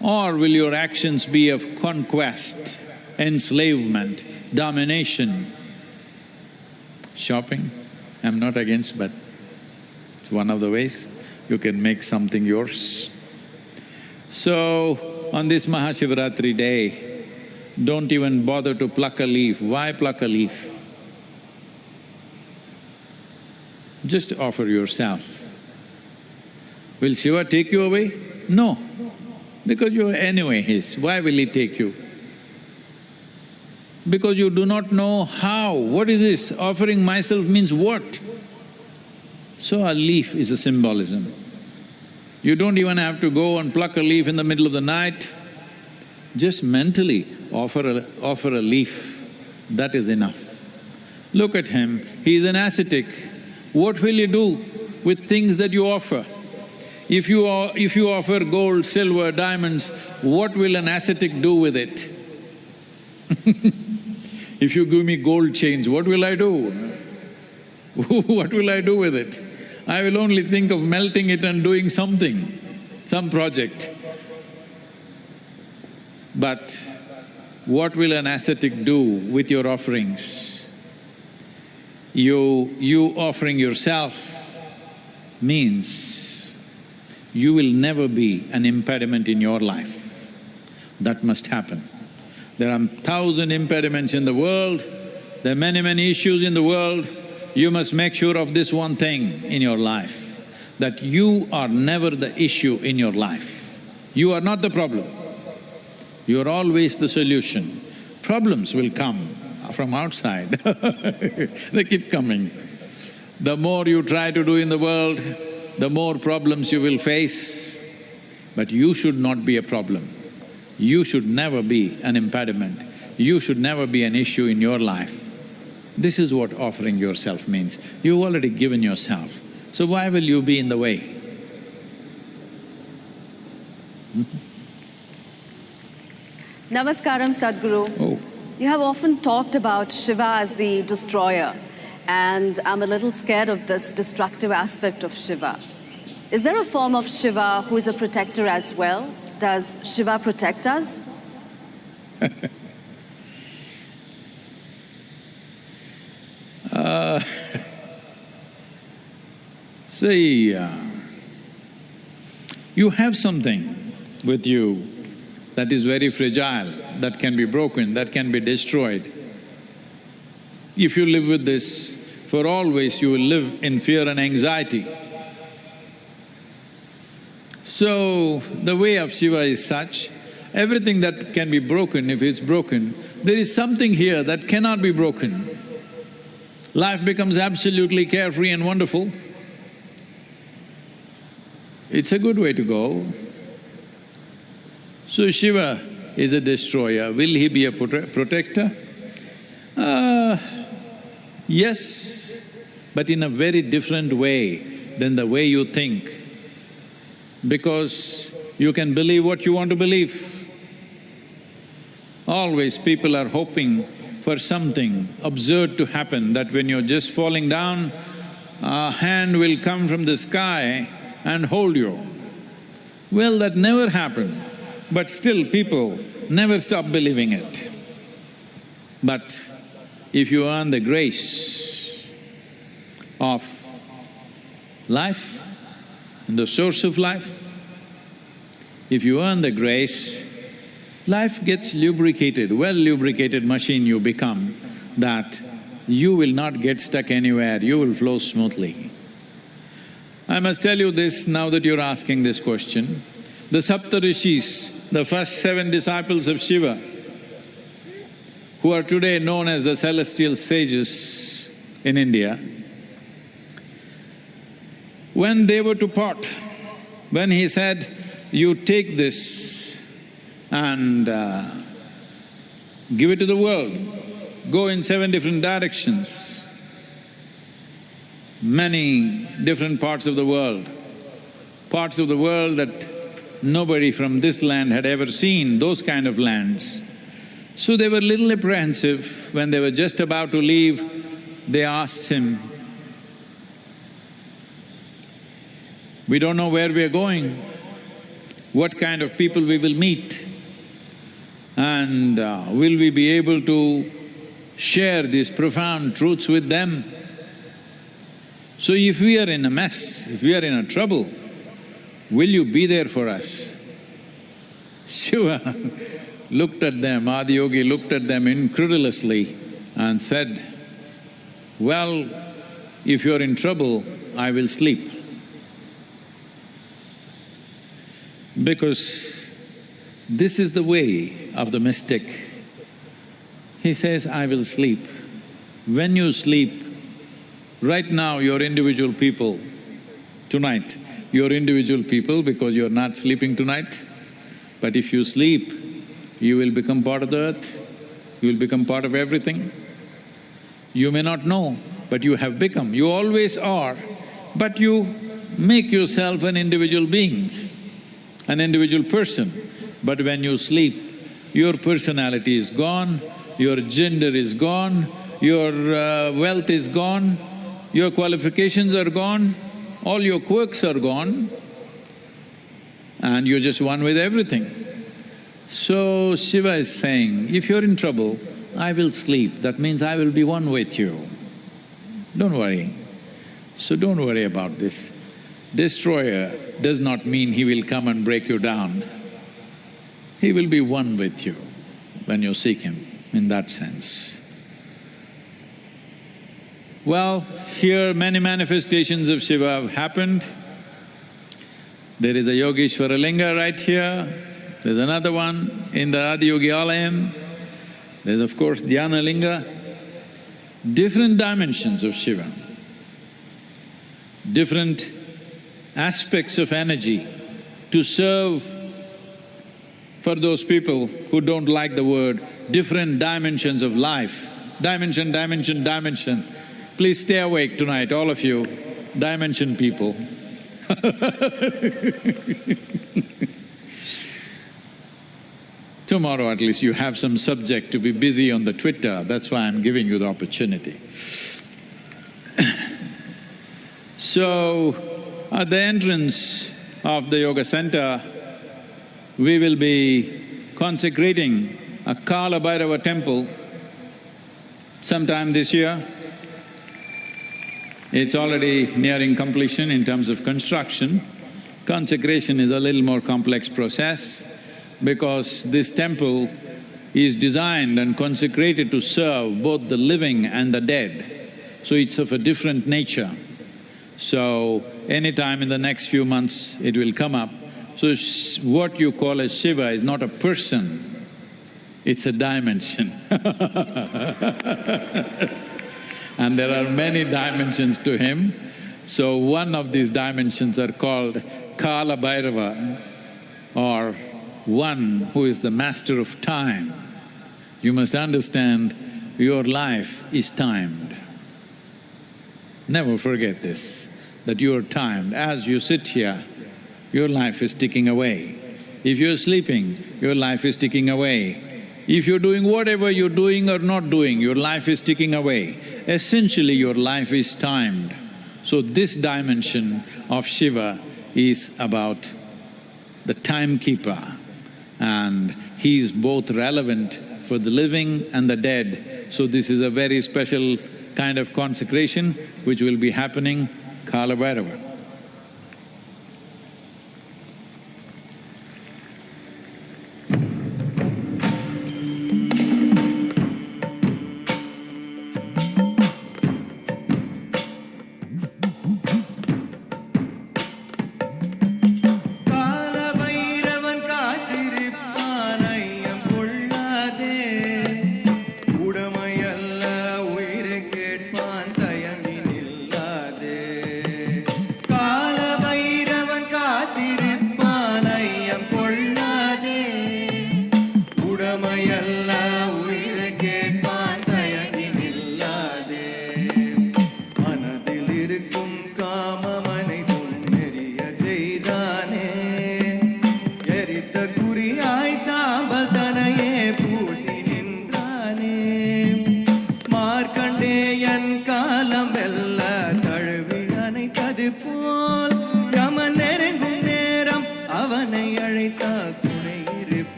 or will your actions be of conquest, enslavement, domination? Shopping, I'm not against, but it's one of the ways you can make something yours. So, on this MahaShivRatri day, don't even bother to pluck a leaf. Why pluck a leaf? Just offer yourself. Will Shiva take you away? No, because you're anyway his. Why will he take you? Because you do not know how. What is this? Offering myself means what? So a leaf is a symbolism. You don't even have to go and pluck a leaf in the middle of the night. Just mentally offer a leaf, that is enough. Look at him, he is an ascetic. What will you do with things that you offer? If you offer gold, silver, diamonds, what will an ascetic do with it? If you give me gold chains, what will I do? What will I do with it? I will only think of melting it and doing something, some project. But what will an ascetic do with your offerings? You offering yourself means you will never be an impediment in your life. That must happen. There are 1,000 impediments in the world, there are many issues in the world. You must make sure of this one thing in your life, that you are never the issue in your life. You are not the problem, you are always the solution. Problems will come from outside they keep coming. The more you try to do in the world, the more problems you will face. but you should not be a problem. You should never be an impediment. You should never be an issue in your life. This is what offering yourself means. You've already given yourself, so why will you be in the way? Namaskaram, Sadhguru. Oh. You have often talked about Shiva as the destroyer, and I'm a little scared of this destructive aspect of Shiva. Is there a form of Shiva who is a protector as well? Does Shiva protect us? See, you have something with you that is very fragile, that can be broken, that can be destroyed. If you live with this for always, you will live in fear and anxiety. So, the way of Shiva is such, everything that can be broken, if it's broken, there is something here that cannot be broken. Life becomes absolutely carefree and wonderful. It's a good way to go. So Shiva is a destroyer. Will he be a protector? Yes, but in a very different way than the way you think, because you can believe what you want to believe. Always people are hoping for something absurd to happen, that when you're just falling down, a hand will come from the sky and hold you. Well, that never happened, but still people never stop believing it. But if you earn the grace of life and the source of life, if you earn the grace, life gets lubricated, well-lubricated machine you become, that you will not get stuck anywhere, you will flow smoothly. I must tell you this now that you're asking this question. The Saptarishis, the first 7 disciples of Shiva, who are today known as the celestial sages in India, when they were to part, when he said, you take this and give it to the world, go in 7 different directions, many different parts of the world that nobody from this land had ever seen, those kind of lands. So they were a little apprehensive. When they were just about to leave, they asked him, we don't know where we are going, what kind of people we will meet, and will we be able to share these profound truths with them? So if we are in a mess, if we are in a trouble, will you be there for us? Shiva looked at them, Adiyogi looked at them incredulously and said, well, if you're in trouble, I will sleep. Because this is the way of the mystic. He says, I will sleep. When you sleep, right now you're individual people, tonight, you're individual people because you're not sleeping tonight. But if you sleep, you will become part of the earth, you will become part of everything. You may not know, but you have become. You always are, but you make yourself an individual being, an individual person. But when you sleep, your personality is gone, your gender is gone, your wealth is gone, your qualifications are gone, all your quirks are gone, and you're just one with everything. So Shiva is saying, if you're in trouble, I will sleep, that means I will be one with you. Don't worry. So don't worry about this. Destroyer does not mean he will come and break you down. He will be one with you when you seek him, in that sense. Well, here many manifestations of Shiva have happened. There is a Yogeshwara Linga right here, there's another one in the Adiyogi Alayam, there's of course Dhyana Linga. Different dimensions of Shiva, different aspects of energy to serve for those people who don't like the word, different dimensions of life. Dimension, dimension, dimension. Please stay awake tonight, all of you, dimension people. Tomorrow at least you have some subject to be busy on the Twitter, that's why I'm giving you the opportunity. So, at the entrance of the yoga center, we will be consecrating a Kala Bhairava temple sometime this year. It's already nearing completion in terms of construction. Consecration is a little more complex process because this temple is designed and consecrated to serve both the living and the dead. So it's of a different nature. So, anytime in the next few months it will come up. So, what you call as Shiva is not a person, it's a dimension. And there are many dimensions to him. So, one of these dimensions are called Kala Bhairava, or one who is the master of time. You must understand your life is timed. Never forget this, that you are timed. As you sit here, your life is ticking away. If you're sleeping, your life is ticking away. If you're doing whatever you're doing or not doing, your life is ticking away. Essentially, your life is timed. So this dimension of Shiva is about the timekeeper, and he is both relevant for the living and the dead. So this is a very special kind of consecration which will be happening Kala Bhairava.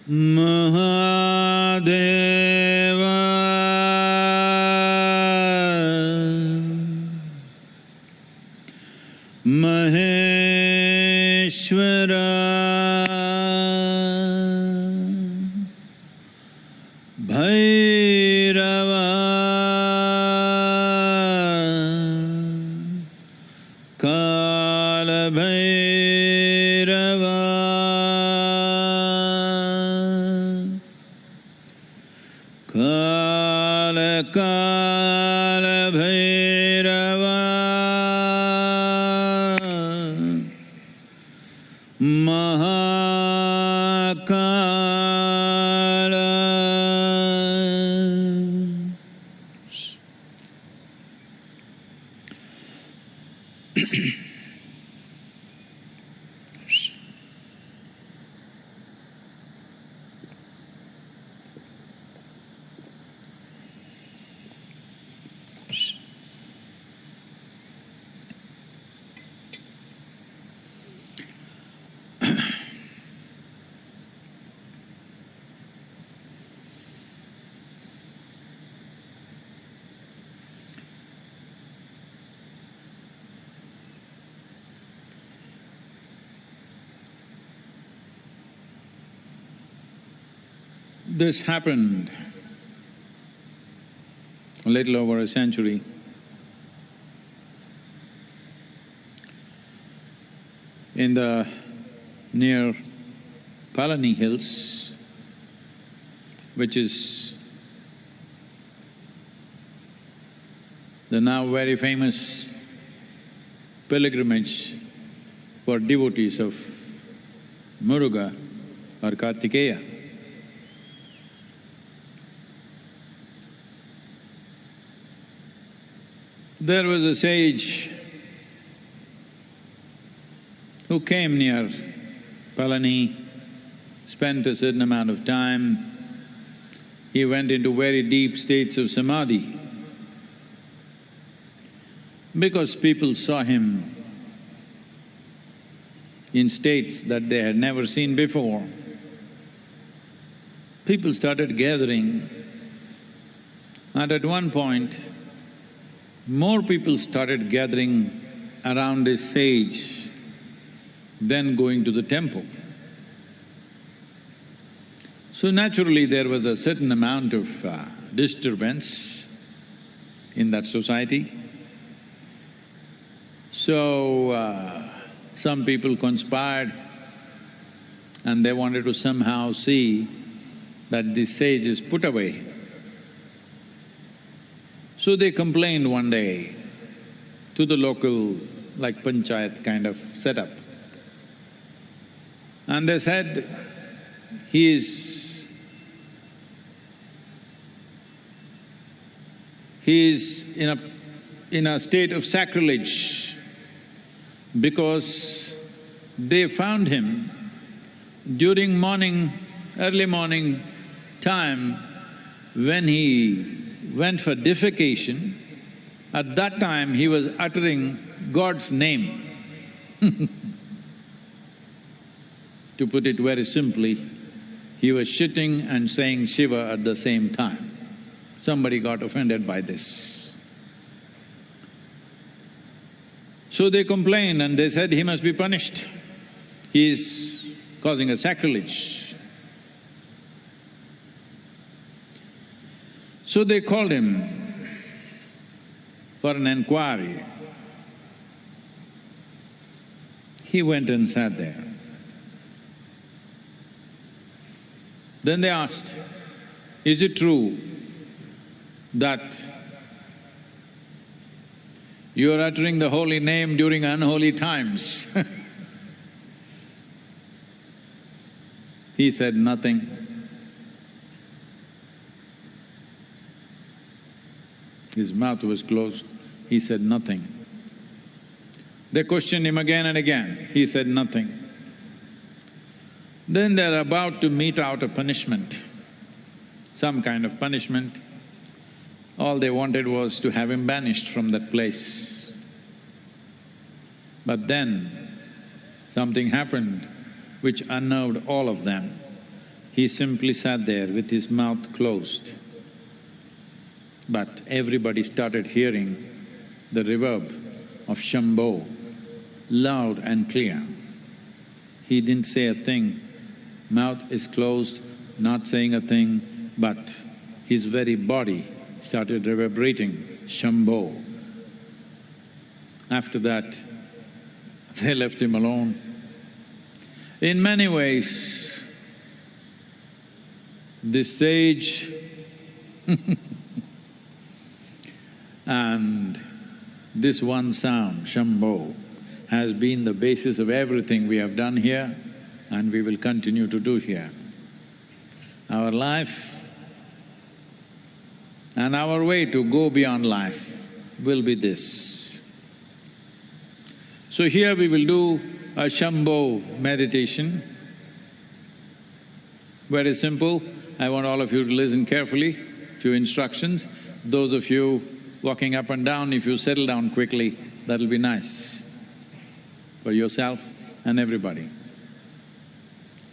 Mahadeva Maheshwara Bhairava Kala Bhairava Kala Kala Bhairava Mahakala. This happened a little over a century. In the near Palani Hills, which is the now very famous pilgrimage for devotees of Muruga or Kartikeya. There was a sage who came near Palani, spent a certain amount of time. He went into very deep states of samadhi because people saw him in states that they had never seen before. People started gathering, and at one point, more people started gathering around this sage than going to the temple. So naturally, there was a certain amount of disturbance in that society. So, some people conspired and they wanted to somehow see that this sage is put away. So they complained one day to the local, like panchayat kind of setup. And they said, he is in a state of sacrilege because they found him during early morning time when he went for defecation. At that time, he was uttering God's name. To put it very simply, he was shitting and saying Shiva at the same time. Somebody got offended by this. So they complained and they said he must be punished. He is causing a sacrilege. So they called him for an enquiry. He went and sat there. Then they asked, is it true that you are uttering the holy name during unholy times? He said nothing. His mouth was closed, he said nothing. They questioned him again and again, he said nothing. Then they're about to mete out a punishment, some kind of punishment. All they wanted was to have him banished from that place. But then something happened which unnerved all of them. He simply sat there with his mouth closed. But everybody started hearing the reverb of Shambho, loud and clear. He didn't say a thing, mouth is closed, not saying a thing, but his very body started reverberating Shambho. After that, they left him alone. In many ways, this sage and this one sound, Shambho, has been the basis of everything we have done here and we will continue to do here. Our life and our way to go beyond life will be this. So here we will do a Shambho meditation. Very simple. I want all of you to listen carefully, few instructions. Those of you walking up and down, if you settle down quickly, that'll be nice for yourself and everybody.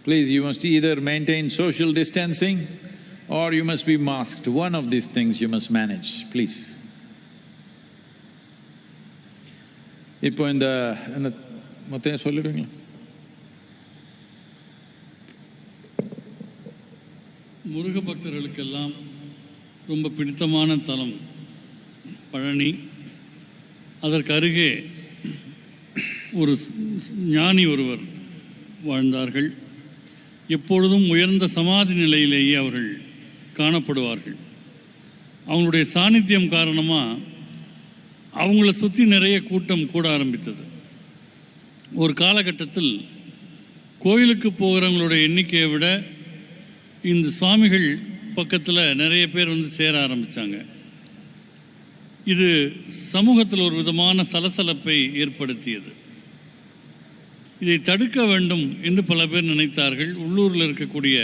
Please, you must either maintain social distancing or you must be masked. One of these things you must manage, please. இப்போ இந்த மொத்தம் சொல்லிடுவீங்களா? முருக பக்தர்களுக்கெல்லாம் ரொம்ப பிடித்தமான தலம் பழனி. அதற்கு அருகே ஒரு ஞானி ஒருவர் வாழ்ந்தார்கள். எப்பொழுதும் உயர்ந்த சமாதி நிலையிலேயே அவர்கள் காணப்படுவார்கள். அவங்களுடைய சாநித்தியம் காரணமாக அவங்கள சுற்றி நிறைய கூட்டம் கூட ஆரம்பித்தது. ஒரு காலகட்டத்தில் கோயிலுக்கு போகிறவங்களுடைய எண்ணிக்கையை விட இந்த சுவாமிகள் பக்கத்தில் நிறைய பேர் வந்து சேர ஆரம்பித்தாங்க. இது சமூகத்தில் ஒரு விதமான சலசலப்பை ஏற்படுத்தியது. இதை தடுக்க வேண்டும் என்று பல பேர் நினைத்தார்கள். உள்ளூரில் இருக்கக்கூடிய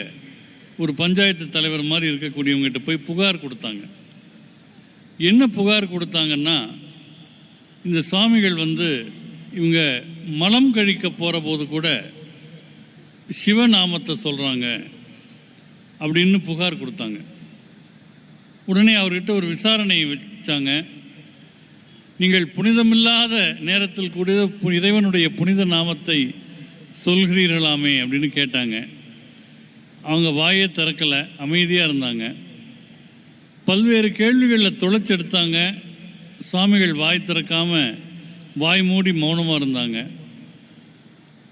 ஒரு பஞ்சாயத்து தலைவர் மாதிரி இருக்கக்கூடியவங்ககிட்ட போய் புகார் கொடுத்தாங்க. என்ன புகார் கொடுத்தாங்கன்னா, இந்த சுவாமிகள் வந்து இவங்க மலம் கழிக்க போகிற போது கூட சிவநாமத்தை சொல்கிறாங்க அப்படின்னு புகார் கொடுத்தாங்க. உடனே அவர்கிட்ட ஒரு விசாரணை வச்சாங்க. நீங்கள் புனிதமில்லாத நேரத்தில் கூட இறைவனுடைய புனித நாமத்தை சொல்கிறீர்களாமே அப்படின்னு கேட்டாங்க. அவங்க வாயே திறக்கலை, அமைதியாக இருந்தாங்க. பல்வேறு கேள்விகளில் தொலைச்செடுத்தாங்க. சுவாமிகள் வாய் திறக்காமல் வாய் மூடி மௌனமாக இருந்தாங்க.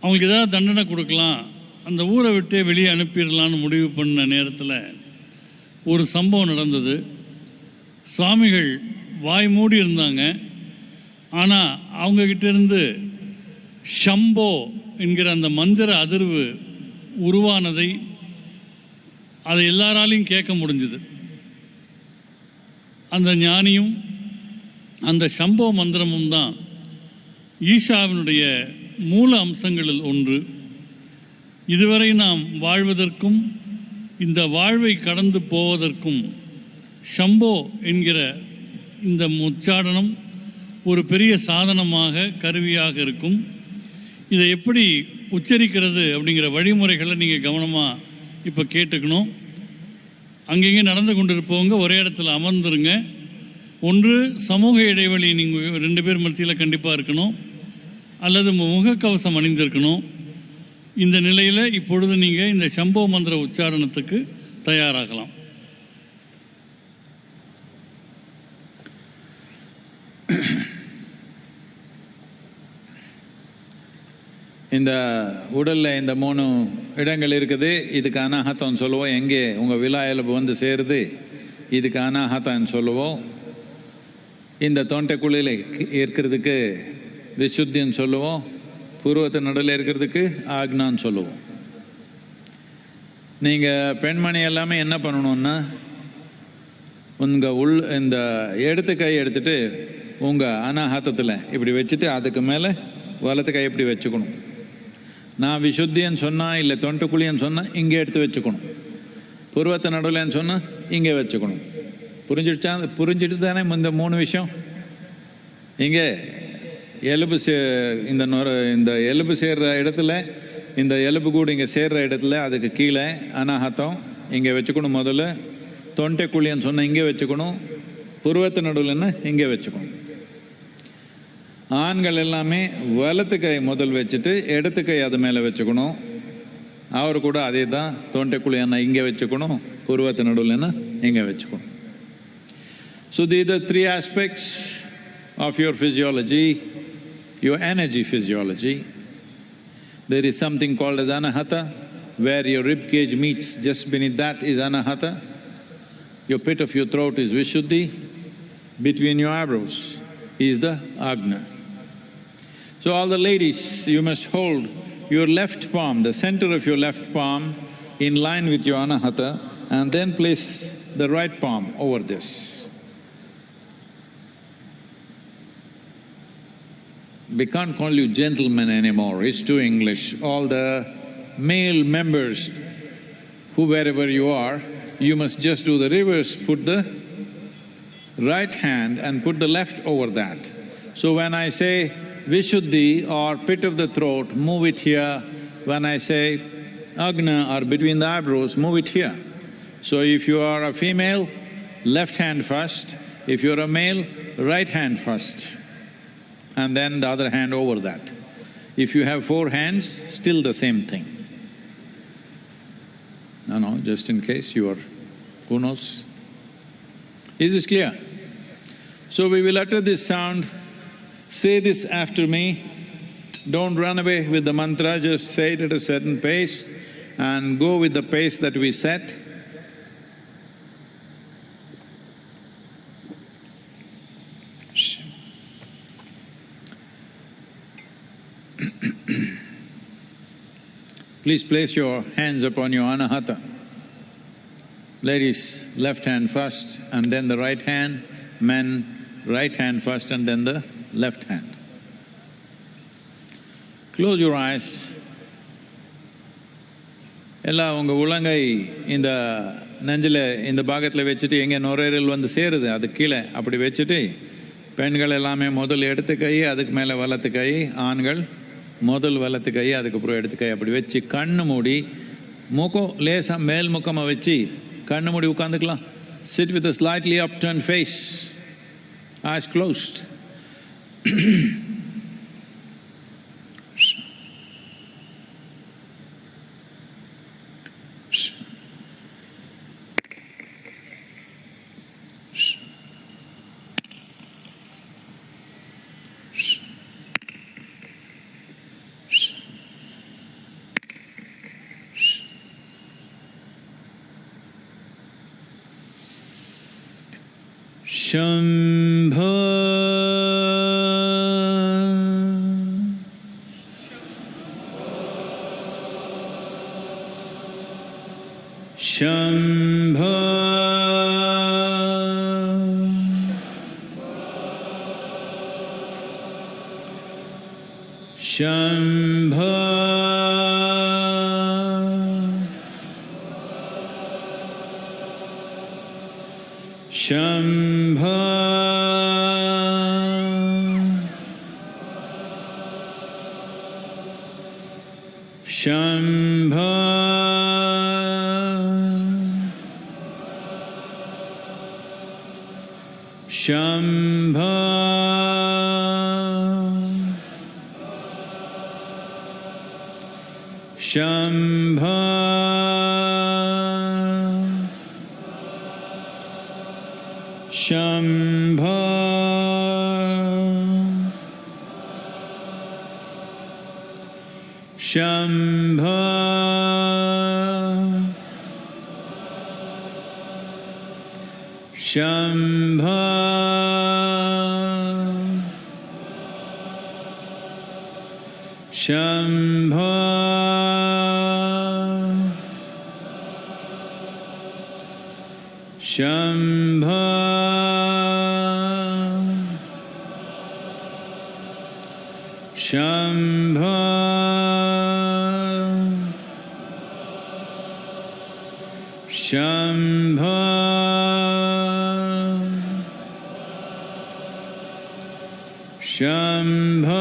அவங்களுக்கு ஏதாவது தண்டனை கொடுக்கலாம், அந்த ஊரை விட்டே வெளியே அனுப்பிடலான்னு முடிவு பண்ண நேரத்தில் ஒரு சம்பவம் நடந்தது. சுவாமிகள் வாய் மூடி இருந்தாங்க. ஆனால் அவங்கக்கிட்டேருந்து ஷம்போ என்கிற அந்த மந்திர அதிர்வு உருவானதை அதை எல்லாராலையும் கேட்க முடிஞ்சுது. அந்த ஞானியும் அந்த ஷம்போ மந்திரமும் தான் ஈஷாவினுடைய மூல அம்சங்களில் ஒன்று. இதுவரை நாம் வாழ்வதற்கும் இந்த வாழ்வை கடந்து போவதற்கும் ஷம்போ என்கிற இந்த உச்சாடனம் ஒரு பெரிய சாதனமாக கருவியாக இருக்கும். இதை எப்படி உச்சரிக்கிறது அப்படிங்கிற வழிமுறைகளை நீங்கள் கவனமாக இப்போ கேட்டுக்கணும். அங்கங்கே நடந்து கொண்டிருப்பவங்க ஒரே இடத்துல அமர்ந்துருங்க. ஒன்று சமூக இடைவெளி நீங்கள் 2 பேர் மத்தியில் கண்டிப்பாக இருக்கணும், அல்லது முகக்கவசம் அணிந்திருக்கணும். இந்த நிலையில் இப்பொழுது நீங்கள் இந்த ஷம்போ மந்திர உச்சாரணத்துக்கு தயாராகலாம். இந்த உடலில் இந்த 3 இடங்கள் இருக்குது. இதுக்கு அனாஹத்தம்னு சொல்லுவோம். எங்கே உங்கள் விலா எலும்பு வந்து சேருது, இதுக்கு அனாஹத்தம்னு சொல்லுவோம். இந்த தொண்டைக்குழியில் இருக்கிறதுக்கு விசுத்தின்னு சொல்லுவோம். பூர்வத்து நடுவில் இருக்கிறதுக்கு ஆக்னான்னு சொல்லுவோம். நீங்கள் பெண்மணி எல்லாமே என்ன பண்ணணுன்னா, உங்கள் இந்த இடது கை எடுத்துகிட்டு உங்கள் அனாஹத்தத்தில் இப்படி வச்சுட்டு அதுக்கு மேலே வலது கை இப்படி வச்சுக்கணும். நான் விசுத்தின்னு சொன்னால் இல்லை தொண்டைக்குழின்னு சொன்னால் இங்கே எடுத்து வச்சுக்கணும். பூர்வத்து நடுவில்னு சொன்னால் இங்கே வச்சுக்கணும். புரிஞ்சிட்டு தானே இந்த 3 விஷயம்? இங்கே எலும்பு இந்த எலும்பு சேர்கிற இடத்துல இந்த எலும்புக்கூடு இங்கே சேர்ற இடத்துல அதுக்கு கீழே அனாஹத்தம் இங்கே வச்சுக்கணும். முதல்ல தொண்டைக்குழின்னு சொன்ன இங்கே வச்சுக்கணும். புருவத்து நடுவில்னு இங்கே வச்சுக்கணும். ஆண்கள் எல்லாமே வலத்து கை முதல் வச்சுட்டு இடத்து கை அது மேலே வச்சுக்கணும். அவர் கூட அதே தான், தொண்டைக்குழியன்னா இங்கே வச்சுக்கணும், புருவத்து நடுவில்னா இங்கே வச்சுக்கணும். So these are the three aspects of your physiology, your energy physiology. There is something called as anahata, where your rib cage meets, just beneath that is anahata. Your pit of your throat is vishuddhi, between your eyebrows is the agna. So all the ladies, you must hold your left palm, the center of your left palm in line with your anahata, and then place the right palm over this. We can't call you gentlemen anymore, it's too English. All the male members, who wherever you are, you must just do the reverse, put the right hand and put the left over that. So when I say Vishuddhi or pit of the throat, move it here. When I say Agna or between the eyebrows, move it here. So if you are a female, left hand first. If you're a male, right hand first. And then the other hand over that. If you have 4 hands, still the same thing. No, just in case you are… who knows? Is this clear? So we will utter this sound. Say this after me. Don't run away with the mantra, just say it at a certain pace and go with the pace that we set. Please place your hands upon your anahata. Ladies, left hand first and then the right hand. Men, right hand first and then the left hand. Close your eyes. எல்லாம் உங்கள் உள்ளங்கை இந்த நெஞ்சில் இந்த பாகத்தில் வச்சுட்டு எங்கே நுரையீரல் வந்து சேருது அது கீழே அப்படி வச்சுட்டு பெண்கள் எல்லாமே முதல் இடத்து கை, அதுக்கு மேலே வலத்து கை. ஆண்கள் முதல் வலத்து கை, அதுக்கப்புறம் எடுத்து கை. அப்படி வச்சு கண்ணு மூடி மூக்கம் லேசாக மேல் முக்கமாக வச்சு கண்ணு மூடி உட்காந்துக்கலாம். Sit with a slightly upturned face, eyes closed. Shambha Shambha Shambha Shambha Shambha Shambha Shambha Shambha Shambha Shambha Shambha Shambha Shambha Shambha Shambha